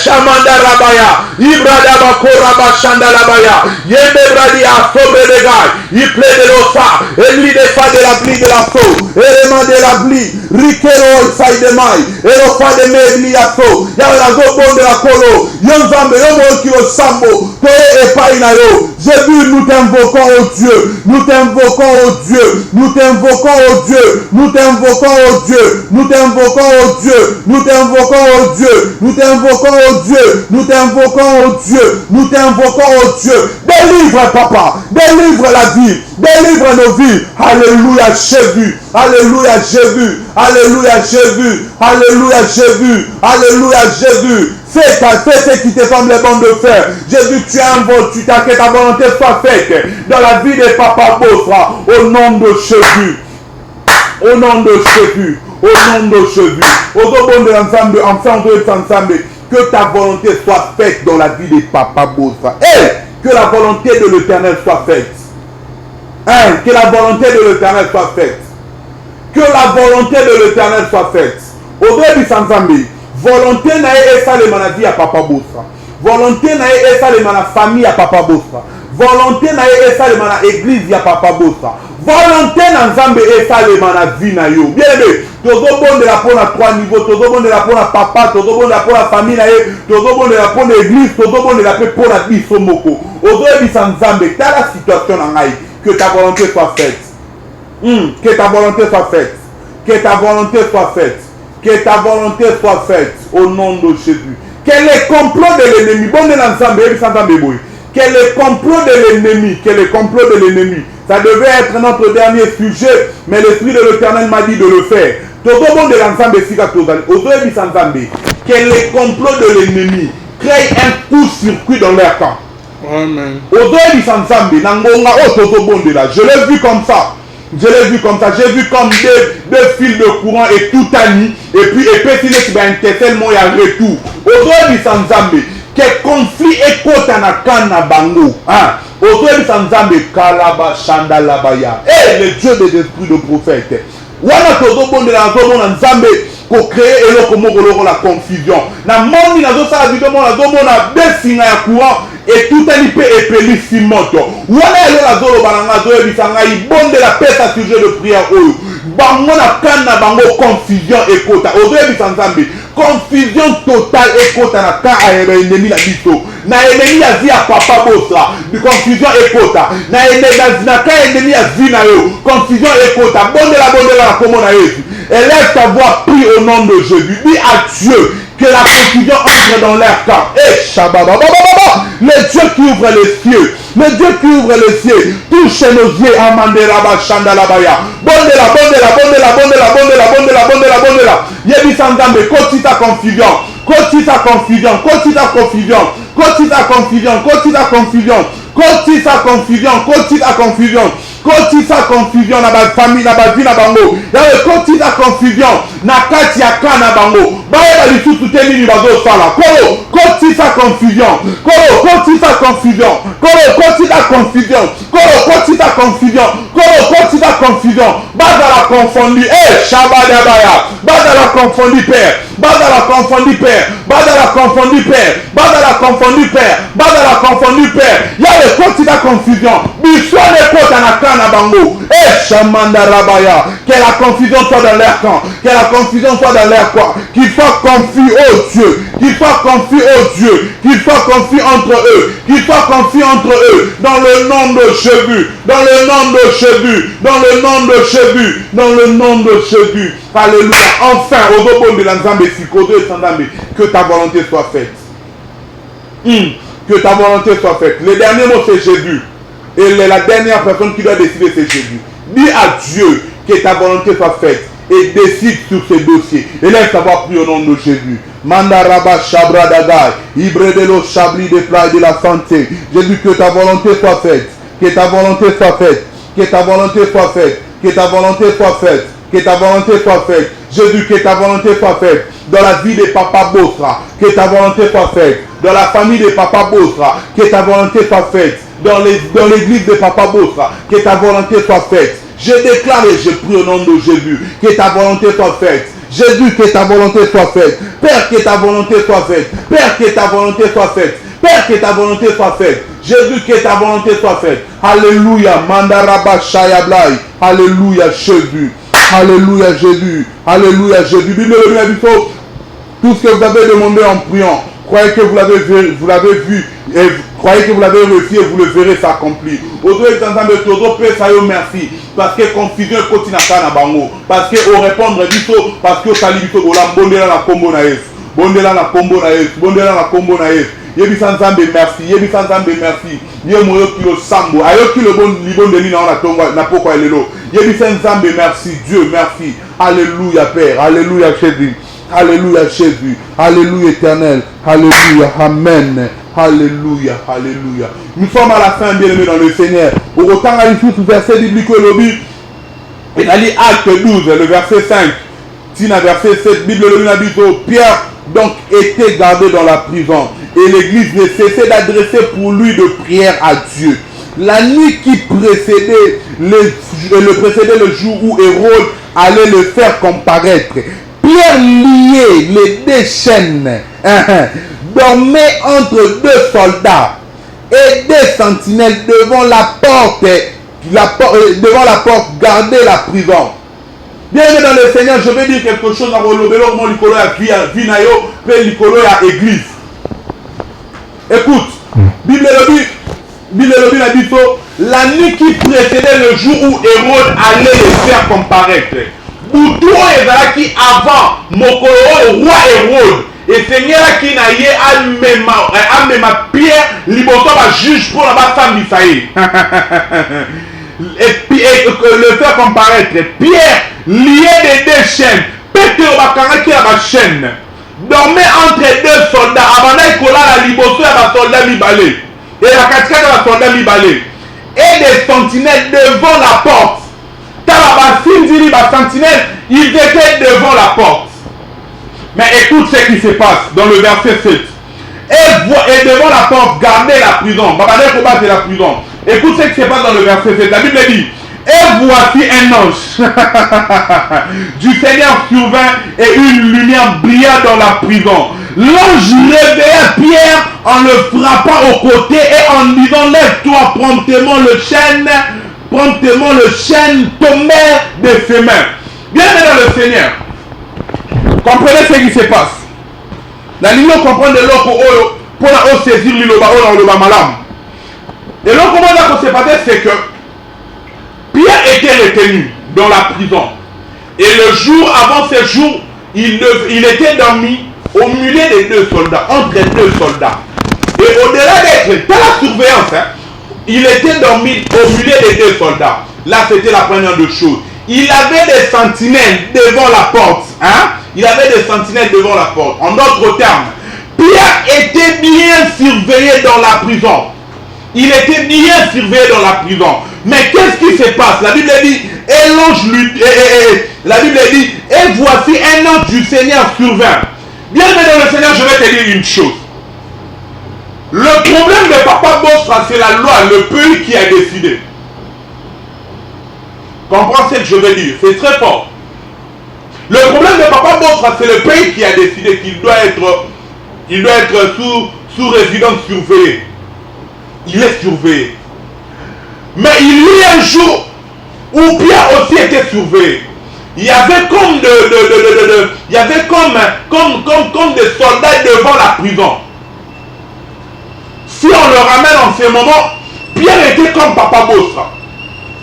Shamanda Rabaya. Ibrada Bakoraba Shandalabaya, Yembe Bradia, Sobre de Gai, Iple de l'Ossa, Emli de Fa de la Bli de la So, Élément de la Bli, Rikero Isai de Mai, Elofa de Mebli Yaso, Yalazo Bon de la Kolo, Yonzambe, Yomo Kilo Sambo, Toe et Painayo. Jésus, nous t'invoquons au Dieu, nous t'invoquons au Dieu, nous t'invoquons au Dieu, nous t'invoquons au Dieu, nous t'invoquons au Dieu, nous t'invoquons au Dieu, nous t'invoquons au Dieu, nous t'invoquons au Dieu, nous t'invoquons au Dieu. Délivre Papa, délivre la vie, délivre nos vies. Alléluia Jésus, Alléluia Jésus, Alléluia Jésus, Alléluia Jésus, Alléluia Jésus. Fais ce qui te semble bon de faire. Jésus, tu invoques, tu t'as que ta volonté soit faite dans la vie de Papa Bosra, au nom de Jésus. Au nom de Jésus, au nom de Jésus. Au nom de l'ensemble, ensemble, que ta volonté soit faite dans la vie de Papa Bosra. Et que la volonté de l'Éternel soit faite. Que la volonté de l'Éternel soit faite. Que la volonté de l'Éternel soit faite. Au début, volonté nae esa le maladie à Papa Bosra. Volonté nae esa le mana famille à Papa Bosra. Volonté nae esa le mana église à Papa Bosra. Volonté na Nzambe esa le mana vie na yo. Bien aimé, tozo bon de la pour à trois niveaux, tozo bon de la pour à papa, tozo bon de la pour la famille na ye, tozo bon de la pour l'église, tozo bon de la pour la biso moko. Ozo bisa Nzambe, ta la situation na ngai, que ta volonté soit faite. Que ta volonté soit faite. Que ta volonté soit faite. Que ta volonté soit faite au nom de Jésus. Que les complots de l'ennemi, bon de l'ensemble, que les complots de l'ennemi, que les complots de l'ennemi, ça devait être notre dernier sujet, mais l'Esprit de l'Éternel m'a dit de le faire. Tout le monde de l'ensemble, que les complots de l'ennemi créent un coup-circuit dans leur camp. Amen. Je l'ai vu comme ça. Je l'ai vu comme ça. J'ai vu comme deux fils de courant et tout a mis. Et puis, qui va intercellement y a retour. Aujourd'hui, sans Zambé, quel conflit est côté na kana bango. Aujourd'hui, sans Zambé, Kalaba Shandalabaya. Le Dieu des esprits de prophète. Wana todo bonde la zomo na Nzambe ko créer eloko moko loko la confusion. Na moni na zo sala video mona zomo na besinga ya courant et tout ani pe epeli simoto. Wana elo la zolo bananga zo ebisanga ibonde la pesa sujet de prière oyo. Bango na kana bango confusion ekota. Ozo ebisa Nzambe. Confusion totale ekota na ka ayebe ennemi na biso. Na ennemi ya zi ya Papa Bosra. Du confusion ekota. Na ka ennemi ya zi na yo. Confusion ekota. Bonde la comment na Jésus. Élève ta voix, prie au nom de Jésus. Dis à Dieu que la confusion entre dans leur camp. Le Dieu qui ouvre les cieux. Le Dieu qui ouvre les cieux. Touche nos yeux. Amandelaba Shandalabaya. Bondela. Yebi Sanzambe. Continue ta confusion. Continue ta confusion. Continue ta confusion. Continue ta confusion. Continue ta confusion. Continue ta confusion. Continue ta confusion. kotisa confusion na ba famille na ba vie na bango yawe kotisa confusion na kati ya ka na bango bayeba lisusu te nini bazosala kolo kotisa confusion kolo kotisa confusion kolo kotisa confusion kolo kotisa confusion kolo kotisa confusion bazala confondu shabadabaya bazala confondu père bazala confondu père bazala confondu père bazala confondu père bazala confondu père yawe kotisa confusion bisone kota na ka na bango shamanda rabaya que la confusion soit dans leur camp que la confusion soit dans leur quoi qu'ils soient confus oh Dieu qu'ils soient confus oh Dieu qu'ils soient confus entre eux qu'ils soient confus entre eux dans le nom de Jésus dans le nom de Jésus dans le nom de Jésus dans le nom de Jésus alléluia enfin au robot de l'ensemble que ta volonté soit faite que ta volonté soit faite le dernier mot c'est Jésus et la dernière personne qui doit décider c'est Jésus. Dis à Dieu que ta volonté soit faite et décide sur ces dossiers. Et laisse savoir plus au nom de Jésus. Mandaraba Shabra Dagai, Ibredelo Chabli de Play de la santé. Jésus, que ta volonté soit faite. Que ta volonté soit faite. Que ta volonté soit faite. Que ta volonté soit faite. Que ta volonté soit faite. Jésus, que ta volonté soit faite. Dans la vie de Papa Bosra, que ta volonté soit faite. Dans la famille de Papa Bosra, que ta volonté soit faite. Dans l'église de Papa Bosra, que ta volonté soit faite. Je déclare et je prie au nom de Jésus, que ta volonté soit faite. Jésus, que ta volonté soit faite. Père, que ta volonté soit faite. Père, que ta volonté soit faite. Père, que ta volonté soit faite. Jésus, que ta volonté soit faite. Alléluia. Mandaraba Shayablai. Alléluia, Jésus. Alléluia, Jésus. Alléluia, Jésus. Tout ce que vous avez demandé en priant, croyez que vous l'avez vu et croyez que vous l'avez reçu et vous le verrez s'accomplir. Aujourd'hui, merci parce que confusion est continue à bango parce que au répondre parce que sali biso gola bondela na kombo na Yesu bondela na kombo na Yesu bondela na kombo na Yesu yebisa nzambe merci yebisa nzambe merci ye moyo kilo sambo ayoki le bon libondeli na tonga na poko elelo yebisa nzambe merci Dieu merci alléluia Père alléluia Jésus. Alléluia Jésus, alléluia éternel, alléluia, amen, alléluia, alléluia. Nous sommes à la fin, bien-aimés dans le Seigneur. Au autant à l'issue, verset biblique, et dans Acte 12, le verset 5, Tina verset 7, Bible le dit, Pierre donc était gardé dans la prison et l'église ne cessait d'adresser pour lui de prières à Dieu. La nuit qui précédait le jour où Hérode allait le faire comparaître, Pierre lié les deux chaînes, dormait entre deux soldats et deux sentinelles devant la porte gardait la prison. Bienvenue dans le Seigneur, je vais dire quelque chose dans le moment où Vinayo et l'Icolo à l'église. Écoute, Bible le dit, la nuit qui précédait le jour où Hérode allait les faire comparaître. Boutou ezalaki avant mokolo roi Hérode et Seigneur qui na ye amema Pierre liboso ba juge pour la basambisa ye et puis le faire comparaître Pierre lié des deux chaînes Pétro bakangaki ya ba chaîne dormait entre deux soldats avant kolala liboso ya ba soldats mibale et la katika ya ba soldats mibale et des sentinelles devant la porte. Ils étaient devant la porte. Mais écoute ce qui se passe dans le verset 7. Et devant la porte, gardez la prison. C'est la prison. Écoute ce qui se passe dans le verset 7. La Bible dit, et voici un ange du Seigneur survint et une lumière brilla dans la prison. L'ange réveilla Pierre en le frappant au côté et en disant, lève-toi, promptement le chêne tombait de ses mains. Bienvenue dans le Seigneur. Comprenez ce qui se passe. La ligne comprend de l'eau pour la saisir le malam. Et l'eau comment ça se passait, c'est que Pierre était retenu dans la prison. Et le jour avant ce jour, il était dormi au milieu des deux soldats, entre deux soldats. Et au-delà d'être dans la surveillance, il était dormi au milieu des deux soldats. Là, c'était la première des choses. Il avait des sentinelles devant la porte. Il avait des sentinelles devant la porte. En d'autres termes, Pierre était bien surveillé dans la prison. Il était bien surveillé dans la prison. Mais qu'est-ce qui se passe? La Bible dit, et l'ange lui, la Bible dit, et voici un ange du Seigneur survint. Bien aimé dans le Seigneur, je vais te dire une chose. Le problème de Papa Bosra, c'est la loi, le pays qui a décidé. Comprends ce que je veux dire? C'est très fort. Le problème de Papa Bosra, c'est le pays qui a décidé qu'il doit être sous résidence surveillée. Il est surveillé. Mais il y a un jour où Pierre aussi était surveillé. Il y avait comme comme des soldats devant la prison. Si on le ramène en ce moment, Pierre était comme Papa Bosra.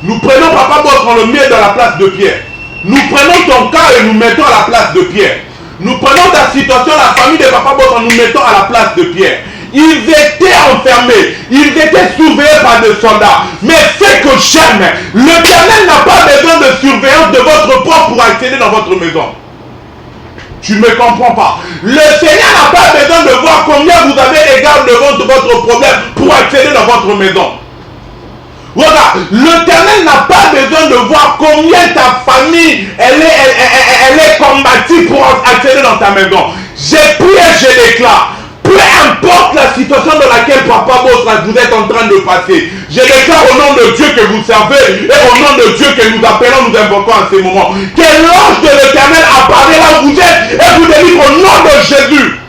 Nous prenons Papa Bosra, on le met dans la place de Pierre. Nous prenons ton cas et nous mettons à la place de Pierre. Nous prenons ta situation, la famille de Papa Bosra, nous mettons à la place de Pierre. Ils étaient enfermés, ils étaient surveillés par des soldats. Mais ce que j'aime, l'Éternel n'a pas besoin de surveillance de votre porte pour accéder dans votre maison. Tu ne me comprends pas. Le Seigneur n'a pas besoin de voir combien vous avez les gardes devant votre problème pour accéder dans votre maison. Regarde, l'Éternel n'a pas besoin de voir combien ta famille elle est combative pour accéder dans ta maison. J'ai prié, je déclare. Peu importe la situation dans laquelle Papa Bosra vous êtes en train de passer, je déclare au nom de Dieu que vous servez et au nom de Dieu que nous appelons, nous invoquons en ce moment, que l'ange de l'Éternel apparaît là où vous êtes et vous délivre au nom de Jésus.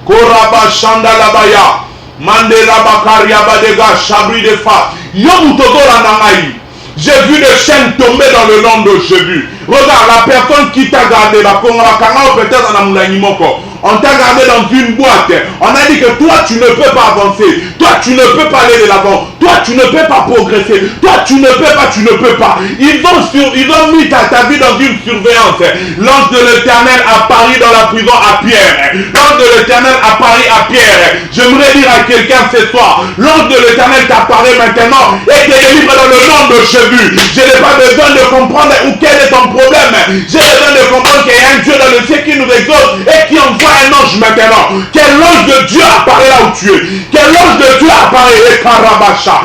Koraba Shandalabaya, Mandela Bakaria Badega, Chabri de Fa, Yomutodola Nangaï. J'ai vu des chaînes tomber dans le nom de Jésus. Regarde, la personne qui t'a gardé, peut-être en Amoulagnimoko. On t'a gardé dans une boîte. On a dit que toi, tu ne peux pas avancer. Toi, tu ne peux pas aller de l'avant. Toi, tu ne peux pas progresser. Toi, tu ne peux pas. Ils ont mis ta vie dans une surveillance. L'ange de l'Éternel apparut dans la prison à Pierre. L'ange de l'Éternel apparut à Pierre. J'aimerais dire à quelqu'un ce soir, l'ange de l'Éternel t'apparaît maintenant et te délivre dans le nom de Jésus. Je n'ai pas besoin de comprendre où quel est ton problème. J'ai besoin de comprendre qu'il y a un Dieu dans le ciel qui nous exauce et qui envoie un ange maintenant. Quel ange de Dieu apparaît là où tu es. Quel ange de Dieu apparaît. Et Karabacha.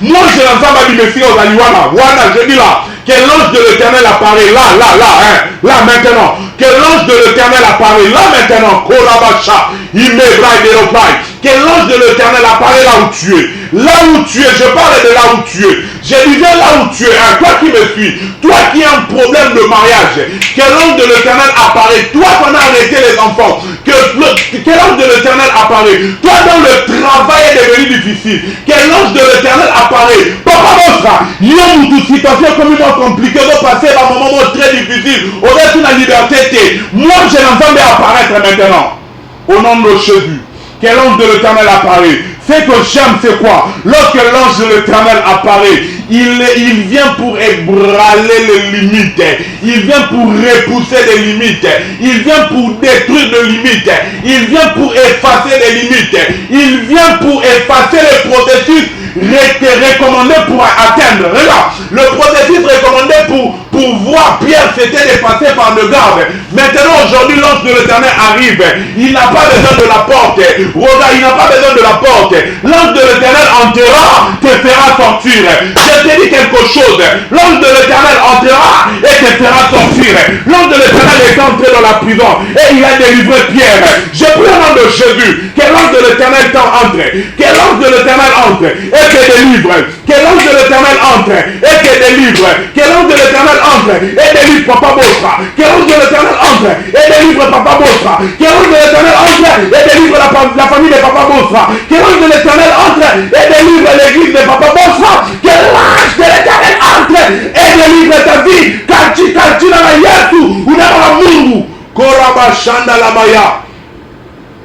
Moi je l'entends ma vie aux Aliwana. Voilà, je dis là. Quel ange de l'Éternel apparaît là maintenant. Quel ange de l'Éternel apparaît là maintenant. Karabacha. Quel ange de l'Éternel apparaît là où tu es. Là où tu es, je parle de là où tu es. Je disais là où tu es, hein, toi qui me suis, toi qui as un problème de mariage, quel ange de l'Éternel apparaît, toi qui en as arrêté les enfants, quel ange de l'Éternel apparaît, toi dont le travail est devenu difficile, quel ange de l'Éternel apparaît, Papa Bosra, il y a une situation complètement compliquée, vous passez par un moment très difficile, on est la liberté, moi je l'entends apparaître maintenant, au nom de Jésus. Quel ange de l'Éternel apparaît. Ce que j'aime, c'est quoi? Lorsque l'ange de l'Éternel apparaît, il vient pour ébranler les limites. Il vient pour repousser des limites. Il vient pour détruire des limites. Il vient pour effacer des limites. Il vient pour effacer les processus recommandés pour atteindre. Regarde, le processus recommandé pour voir Pierre s'était dépassé par le garde. Maintenant, aujourd'hui, l'ange de l'Éternel arrive. Il n'a pas besoin de la porte. Regarde, il n'a pas besoin de la porte. L'ange de l'Éternel entrera, te fera sortir. Je te dis quelque chose. L'ange de l'Éternel entrera et te fera sortir. L'ange de l'Éternel est entré dans la prison et il a délivré Pierre. Je prie au nom de Jésus que l'ange de l'Éternel entre. Que l'ange de l'Éternel entre et te délivre. Que l'ange de l'Éternel entre et te délivre. Que l'ange de l'Éternel entre et délivre Papa Bosra. Que l'ange de l'Éternel entre et délivre Papa Bosra. Que l'ange de l'Éternel entre et délivre la famille de Papa Bosra. Que l'ange de l'Éternel entre et délivre l'église de Papa Bosra. Que l'ange de l'Éternel entre et délivre ta vie. Quand na Yesu unama Mungu. Koraba shanda la baya.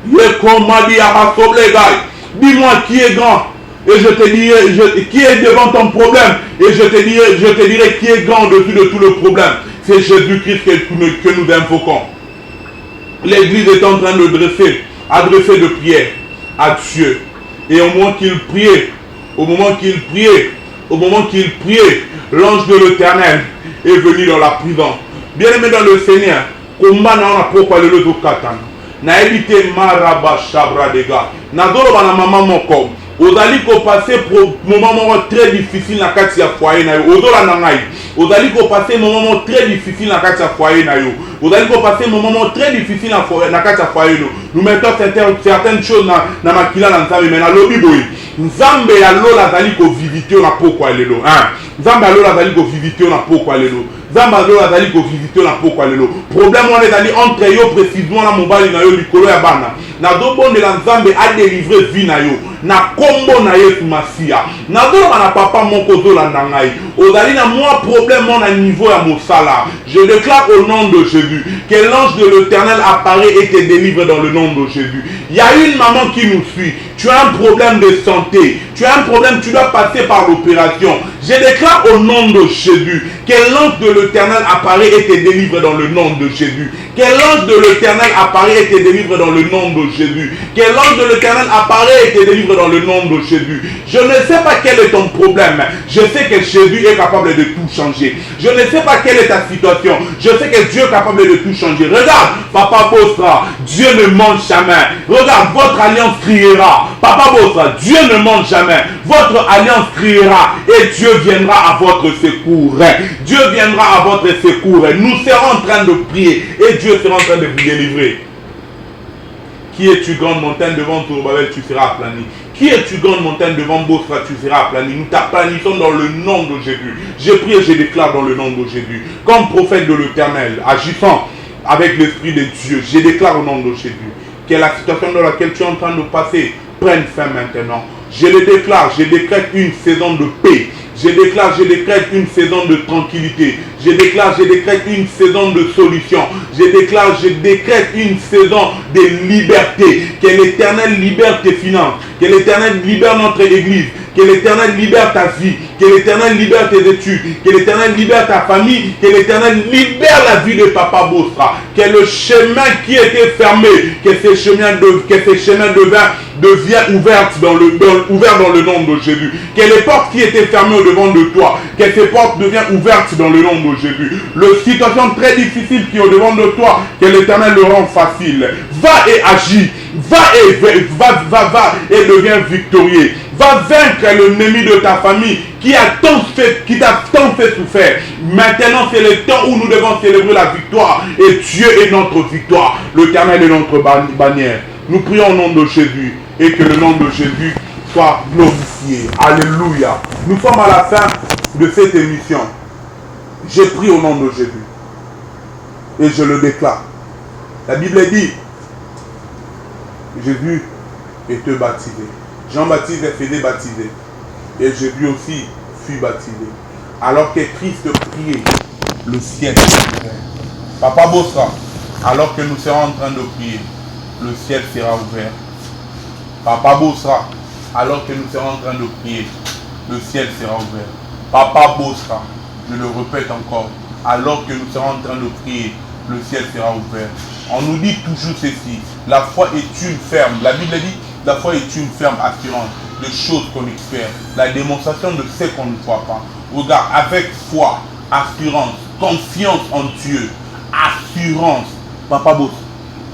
Yekomadi abasoblegai. Dis-moi qui est grand. Et je te dirai qui est devant ton problème. Et je te dirai qui est grand au-dessus de tout le problème. C'est Jésus-Christ que nous invoquons. L'église est en train de adresser de prières à Dieu. Et au moment qu'il priait, l'ange de l'Éternel est venu dans la prison. Bien aimé dans le Seigneur, naebite maraba chabra dega nazolo bana mama moko ozali ko passer moment très difficile na kati ya foyer na yo ozola na ngai ozali ko passer moment très difficile na kati ya foyer na yo ozali ko passer moment très difficile na kati ya foyer no nous mettons certaines choses na makila na nzambe mais na lobi boye nzambe ya lola azali ko viviter na pokwa lelo nzambe ya lola azali ko viviter na pokwa lelo nzambe ya lola azali ko viviter na pokwa lelo problème wana ezali entre yo précisément na mobali na yo likolo ya bana nazobondela nzambe adélivre vie na yo na kombo na Yesu Masia nazoloba na papa moko ozolanda ngai ozali na mwa problème na niveau ya mosala je déclare au nom de Jésus que l'ange de l'Éternel apparaît et te délivre dans le nom de Jésus. Il y a une maman qui nous suit, tu as un problème de santé, tu as un problème, tu dois passer par l'opération. Je déclare au nom de Jésus que l'ange de l'Éternel apparaît et te délivre dans le nom de Jésus. Que l'ange de l'Éternel apparaît et te délivre dans le nom de Jésus. Que l'ange de l'Éternel apparaît et te délivre dans le nom de Jésus. Je ne sais pas quel est ton problème. Je sais que Jésus est capable de tout changer. Je ne sais pas quelle est ta situation. Je sais que Dieu est capable de tout changer. Regarde, Papa Bosra, Dieu ne ment jamais. Regarde, votre alliance criera. Papa Bosra, Dieu ne ment jamais. Votre alliance criera et Dieu viendra à votre secours. Dieu viendra à votre secours. Nous serons en train de prier et Dieu sera en train de vous délivrer. Qui es-tu, grande montagne, devant Zorobabel, tu seras aplani. Qui es-tu, grande montagne, devant Bosra, tu seras aplani. Nous t'aplanissons dans le nom de Jésus. Je prie et je déclare dans le nom de Jésus. Comme prophète de l'Éternel, agissant avec l'Esprit de Dieu, je déclare au nom de Jésus que la situation dans laquelle tu es en train de passer prenne fin maintenant. Je le déclare, je décrète une saison de paix. Je déclare, je décrète une saison de tranquillité. Je déclare, je décrète une saison de solution. Je déclare, je décrète une saison de liberté. Que l'Éternel libère tes finances. Que l'Éternel libère notre église. Que l'Éternel libère ta vie. Que l'Éternel libère tes études. Que l'Éternel libère ta famille. Que l'Éternel libère la vie de Papa Bosra. Que le chemin qui était fermé, que ce chemin devient ouvert dans le nom de Jésus. Que les portes qui étaient fermées au devant de toi, que ces portes deviennent ouvertes dans le nom de Jésus. La situation très difficile qui est au devant de toi, que l'Éternel le rend facile. Va et agis. Va et deviens victorieux. Va vaincre l'ennemi de ta famille qui t'a tant fait souffrir. Maintenant, c'est le temps où nous devons célébrer la victoire. Et Dieu est notre victoire. L'Éternel est notre bannière. Nous prions au nom de Jésus et que le nom de Jésus soit glorifié. Alléluia. Nous sommes à la fin de cette émission. J'ai pris au nom de Jésus et je le déclare. La Bible dit, Jésus était baptisé. Jean-Baptiste faisait baptiser. Et Jésus aussi fut baptisé. Alors que Christ priait, le ciel s'est ouvert. Papa Bosra, alors que nous serons en train de prier, le ciel sera ouvert. Papa Bosra, alors que nous serons en train de prier, le ciel sera ouvert. Papa Bosra, je le répète encore, alors que nous serons en train de prier, le ciel sera ouvert. On nous dit toujours ceci, la foi est une ferme. La Bible dit, la foi est une ferme assurance de choses qu'on espère. La démonstration de ce qu'on ne voit pas. Regarde, avec foi, assurance, confiance en Dieu, assurance. Papa Bosra,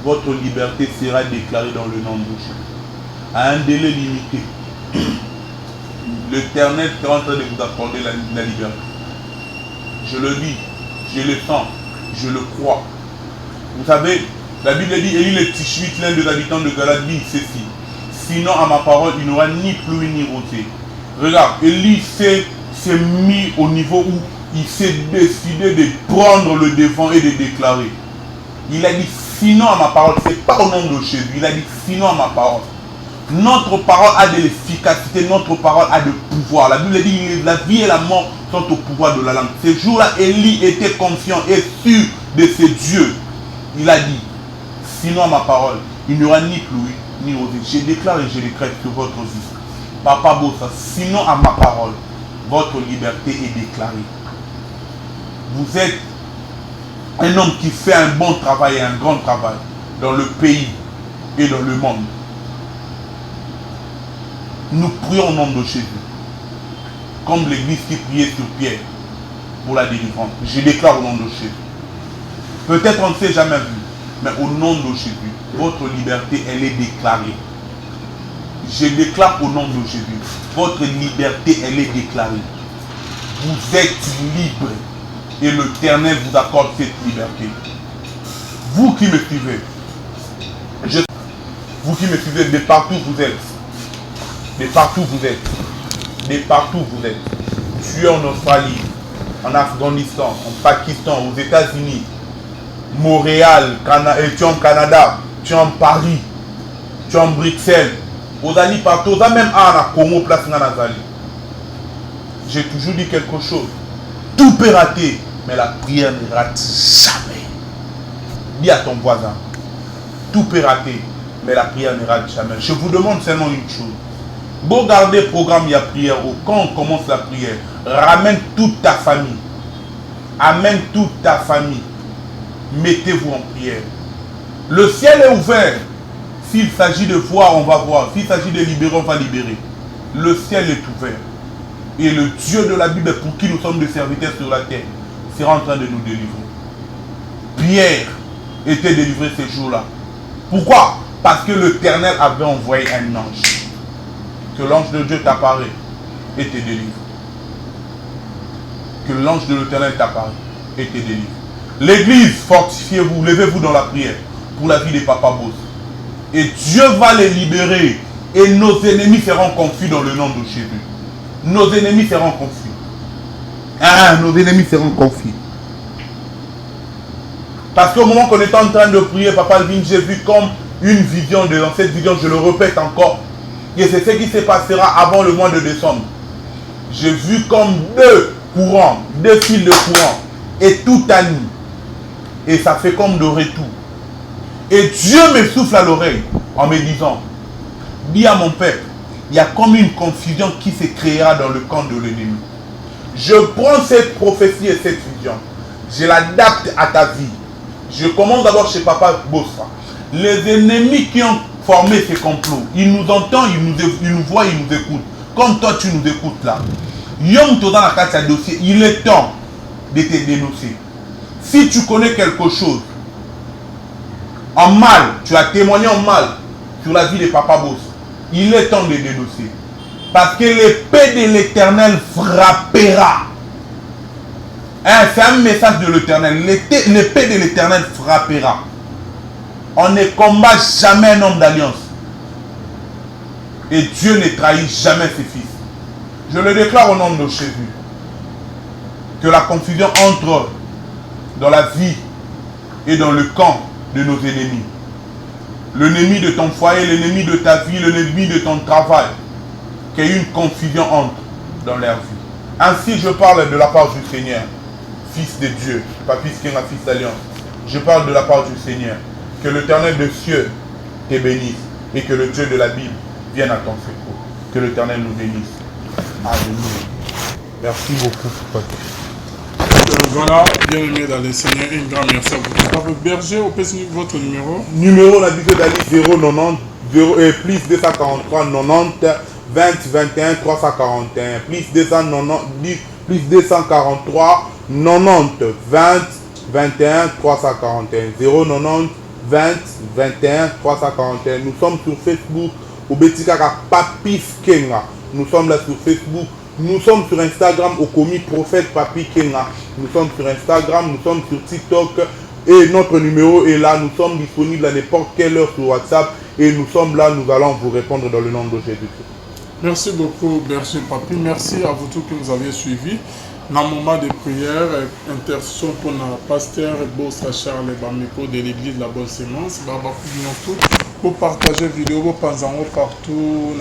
votre liberté sera déclarée dans le nom de Jésus. À un délai limité, l'Éternel sera en train de vous accorder la liberté. Je le dis, je le sens, je le crois. Vous savez, la Bible dit, Élie le Tishbite, l'un des habitants de Galate, dit ceci. Sinon, à ma parole, il n'y aura ni pluie ni rosée. Regarde, Élie s'est mis au niveau où il s'est décidé de prendre le devant et de déclarer. Il a dit, sinon à ma parole, c'est pas au nom de Jésus. Il a dit, sinon à ma parole. Notre parole a de l'efficacité, notre parole a de pouvoir. La Bible dit, la vie et la mort sont au pouvoir de la langue. Ce jour-là, Élie était confiant et sûr de ses dieux. Il a dit, sinon à ma parole, il n'y aura ni pluie, ni rosée. Je déclare et je décrète sur votre vie. Papa Bosra, sinon à ma parole, votre liberté est déclarée. Vous êtes un homme qui fait un bon travail et un grand travail dans le pays et dans le monde. Nous prions au nom de Jésus, comme l'église qui priait sur Pierre pour la délivrance. Je déclare au nom de Jésus. Peut-être on ne s'est jamais vu, Mais au nom de Jésus, votre liberté, elle est déclarée. Je déclare au nom de Jésus, votre liberté, elle est déclarée. Vous êtes libre et l'Éternel vous accorde cette liberté. Vous qui me suivez, vous qui me suivez de partout vous êtes, de partout vous êtes, de partout vous êtes. Tu es en Australie, en Afghanistan, en Pakistan, aux États-Unis, Montréal, tu es en Canada, tu es en Paris, tu es en Bruxelles, aux Ali partout, même à Congo, place Nazali. J'ai toujours dit quelque chose. Tout peut rater, mais la prière ne rate jamais. Dis à ton voisin, tout peut rater, mais la prière ne rate jamais. Je vous demande seulement une chose. Beau garder le programme, il y a prière. Quand on commence la prière, ramène toute ta famille. Amène toute ta famille. Mettez-vous en prière. Le ciel est ouvert. S'il s'agit de voir, on va voir. S'il s'agit de libérer, on va libérer. Le ciel est ouvert. Et le Dieu de la Bible, pour qui nous sommes des serviteurs sur la terre, sera en train de nous délivrer. Pierre était délivré ces jours-là. Pourquoi? Parce que l'Éternel avait envoyé un ange. Que l'ange de Dieu t'apparaît et te délivre. Que l'ange de l'Éternel t'apparaît et te délivre. L'église, fortifiez-vous, levez-vous dans la prière pour la vie des papas boss. Et Dieu va les libérer. Et nos ennemis seront confus dans le nom de Jésus. Nos ennemis seront confus. Ah, nos ennemis seront confus. Parce qu'au moment qu'on est en train de prier, Papa Alvin, j'ai vu comme une vision. Dans cette vision, je le répète encore. Et c'est ce qui se passera avant le mois de décembre. J'ai vu comme deux courants, deux fils de courant. Et tout a nu. Et ça fait comme de retour. Et Dieu me souffle à l'oreille en me disant, dis à mon peuple, il y a comme une confusion qui se créera dans le camp de l'ennemi. Je prends cette prophétie et cette vision. Je l'adapte à ta vie. Je commence d'abord chez Papa Bossa. Les ennemis qui ont formé ces complots, ils nous entendent, ils nous voient, ils nous écoutent. Comme toi, tu nous écoutes là. Yom dans la carte à dossier, il est temps de te dénoncer. Si tu connais quelque chose, en mal, tu as témoigné en mal sur la vie de Papa Boss, il est temps de dénoncer. Parce que l'épée de l'Éternel frappera. Hein, c'est un message de l'Éternel. L'épée de l'Éternel frappera. On ne combat jamais un homme d'alliance. Et Dieu ne trahit jamais ses fils. Je le déclare au nom de Jésus. Que la confusion entre dans la vie et dans le camp de nos ennemis. L'ennemi de ton foyer, l'ennemi de ta vie, l'ennemi de ton travail. Qu'il y ait une confusion entre dans leur vie. Ainsi je parle de la part du Seigneur, Fils de Dieu, pas fils qui est un fils d'alliance. Je parle de la part du Seigneur. Que l'Éternel des cieux te bénisse et que le Dieu de la Bible vienne à ton secours. Que l'Éternel nous bénisse. Alléluia. Merci beaucoup. Voilà, bien-aimé dans le Seigneur, un grand merci à vous. Papa Berger, au votre numéro. Numéro, on a dit que d'aller 090 plus 243 90 20 21 341 plus 290 plus 243 90 20 21 341 090 20 21 341. Nous sommes sur Facebook au Betikaka Papi Kenga. Nous sommes là sur Facebook. Nous sommes sur Instagram au commis prophète Papi Kenga. Nous sommes sur Instagram, nous sommes sur TikTok et notre numéro est là. Nous sommes disponibles à n'importe quelle heure sur WhatsApp et nous sommes là. Nous allons vous répondre dans le nom de Jésus. Merci beaucoup, Berger Papi. Merci à vous tous qui nous avez suivis. Dans le moment de prière, intercession pour le pasteur Bossa Charles Bameko de l'église La Bonne Sémence. Pour partager la vidéo, pour partout,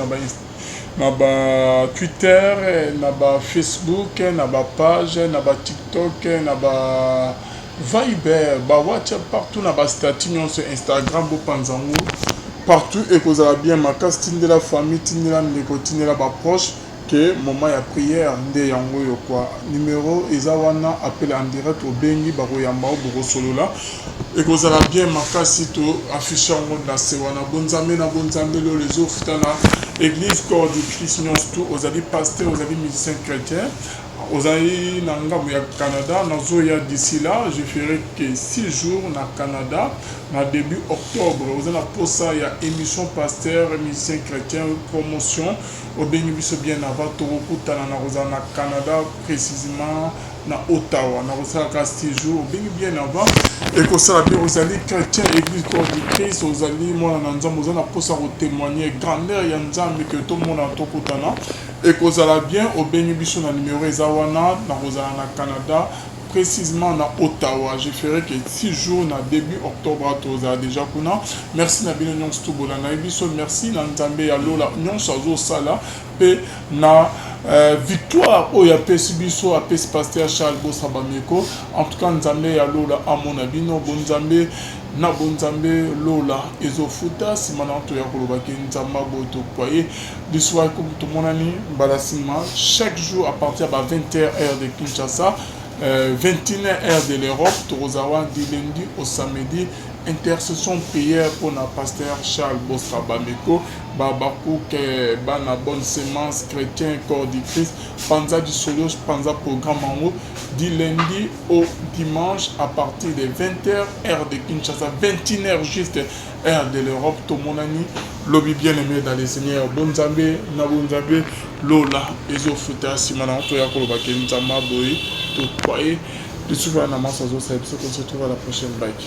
dans Twitter, dans Facebook, dans page, dans TikTok, dans Viber, WhatsApp, partout, dans statut, sur Instagram, partout, et que vous avez bien ma casse, de la famille, de la proche. Que moment ya prière nde yango yo kwa numéro ezawana appel en direct au bengi bako yamba boko solola et que ça bien makasi to afficher en na sewana bonzambe lo les autres dans église corps du Christ nyons tout aux avis pasteur aux avis musiciens chrétiens Ozali na ngambo ya Canada, nazoya d'ici là, je ferai que 6 jours na Canada, na début octobre. Ozali na posa ya émission pasteur, musicien chrétien, promotion. Obengi biso bien avant tokokutana na kozala na Canada, précisément na Ottawa. Na kozala ka 6 jours, obengi bien avant. Et que ça bien ozali chrétien, église corps du Christ, ozali mwana na nzambe, ozali na posa ko témoigner grandeur ya nzambe que tout monde a tokutana. Et que ça bien obengi biso na numéro ezawana na kozala na Canada, précisément na Ottawa. Je ferai que 6 jours na début octobre à Toza déjà kuna. Merci na bino nyonso tubola na biso, merci na nzambe ya lola nyonso azo sala pe na victoire oya pesi biso apesi pasteur Charles Bossa Bameko. En tout cas nzambe ya lola amona bino bonzambe na bonzambe lola ezofuta simana to ya koloba ke nzamba boto kwaye biswa ko to monani balasima chaque jour à partir de 20h heure de Kinshasa, 21h de l'Europe, Torozawa du lundi au samedi, intercession prière pour le pasteur Charles Bossa Bameko, Babakou, Bana bonne sémence, chrétien, corps du Christ, Panza du Solos, Panza programme en haut, du lundi au dimanche à partir de 20h, heure de Kinshasa, 21h juste, heure de l'Europe, tout mon ami, lobby bien aimé dans les seigneurs, Bonzambe, Nabonzambe, Lola, Ezofuta, Simana, Toyakolo Baken, Zama, Boy, tout quoi, et tout souvent, on se retrouve à la prochaine bike.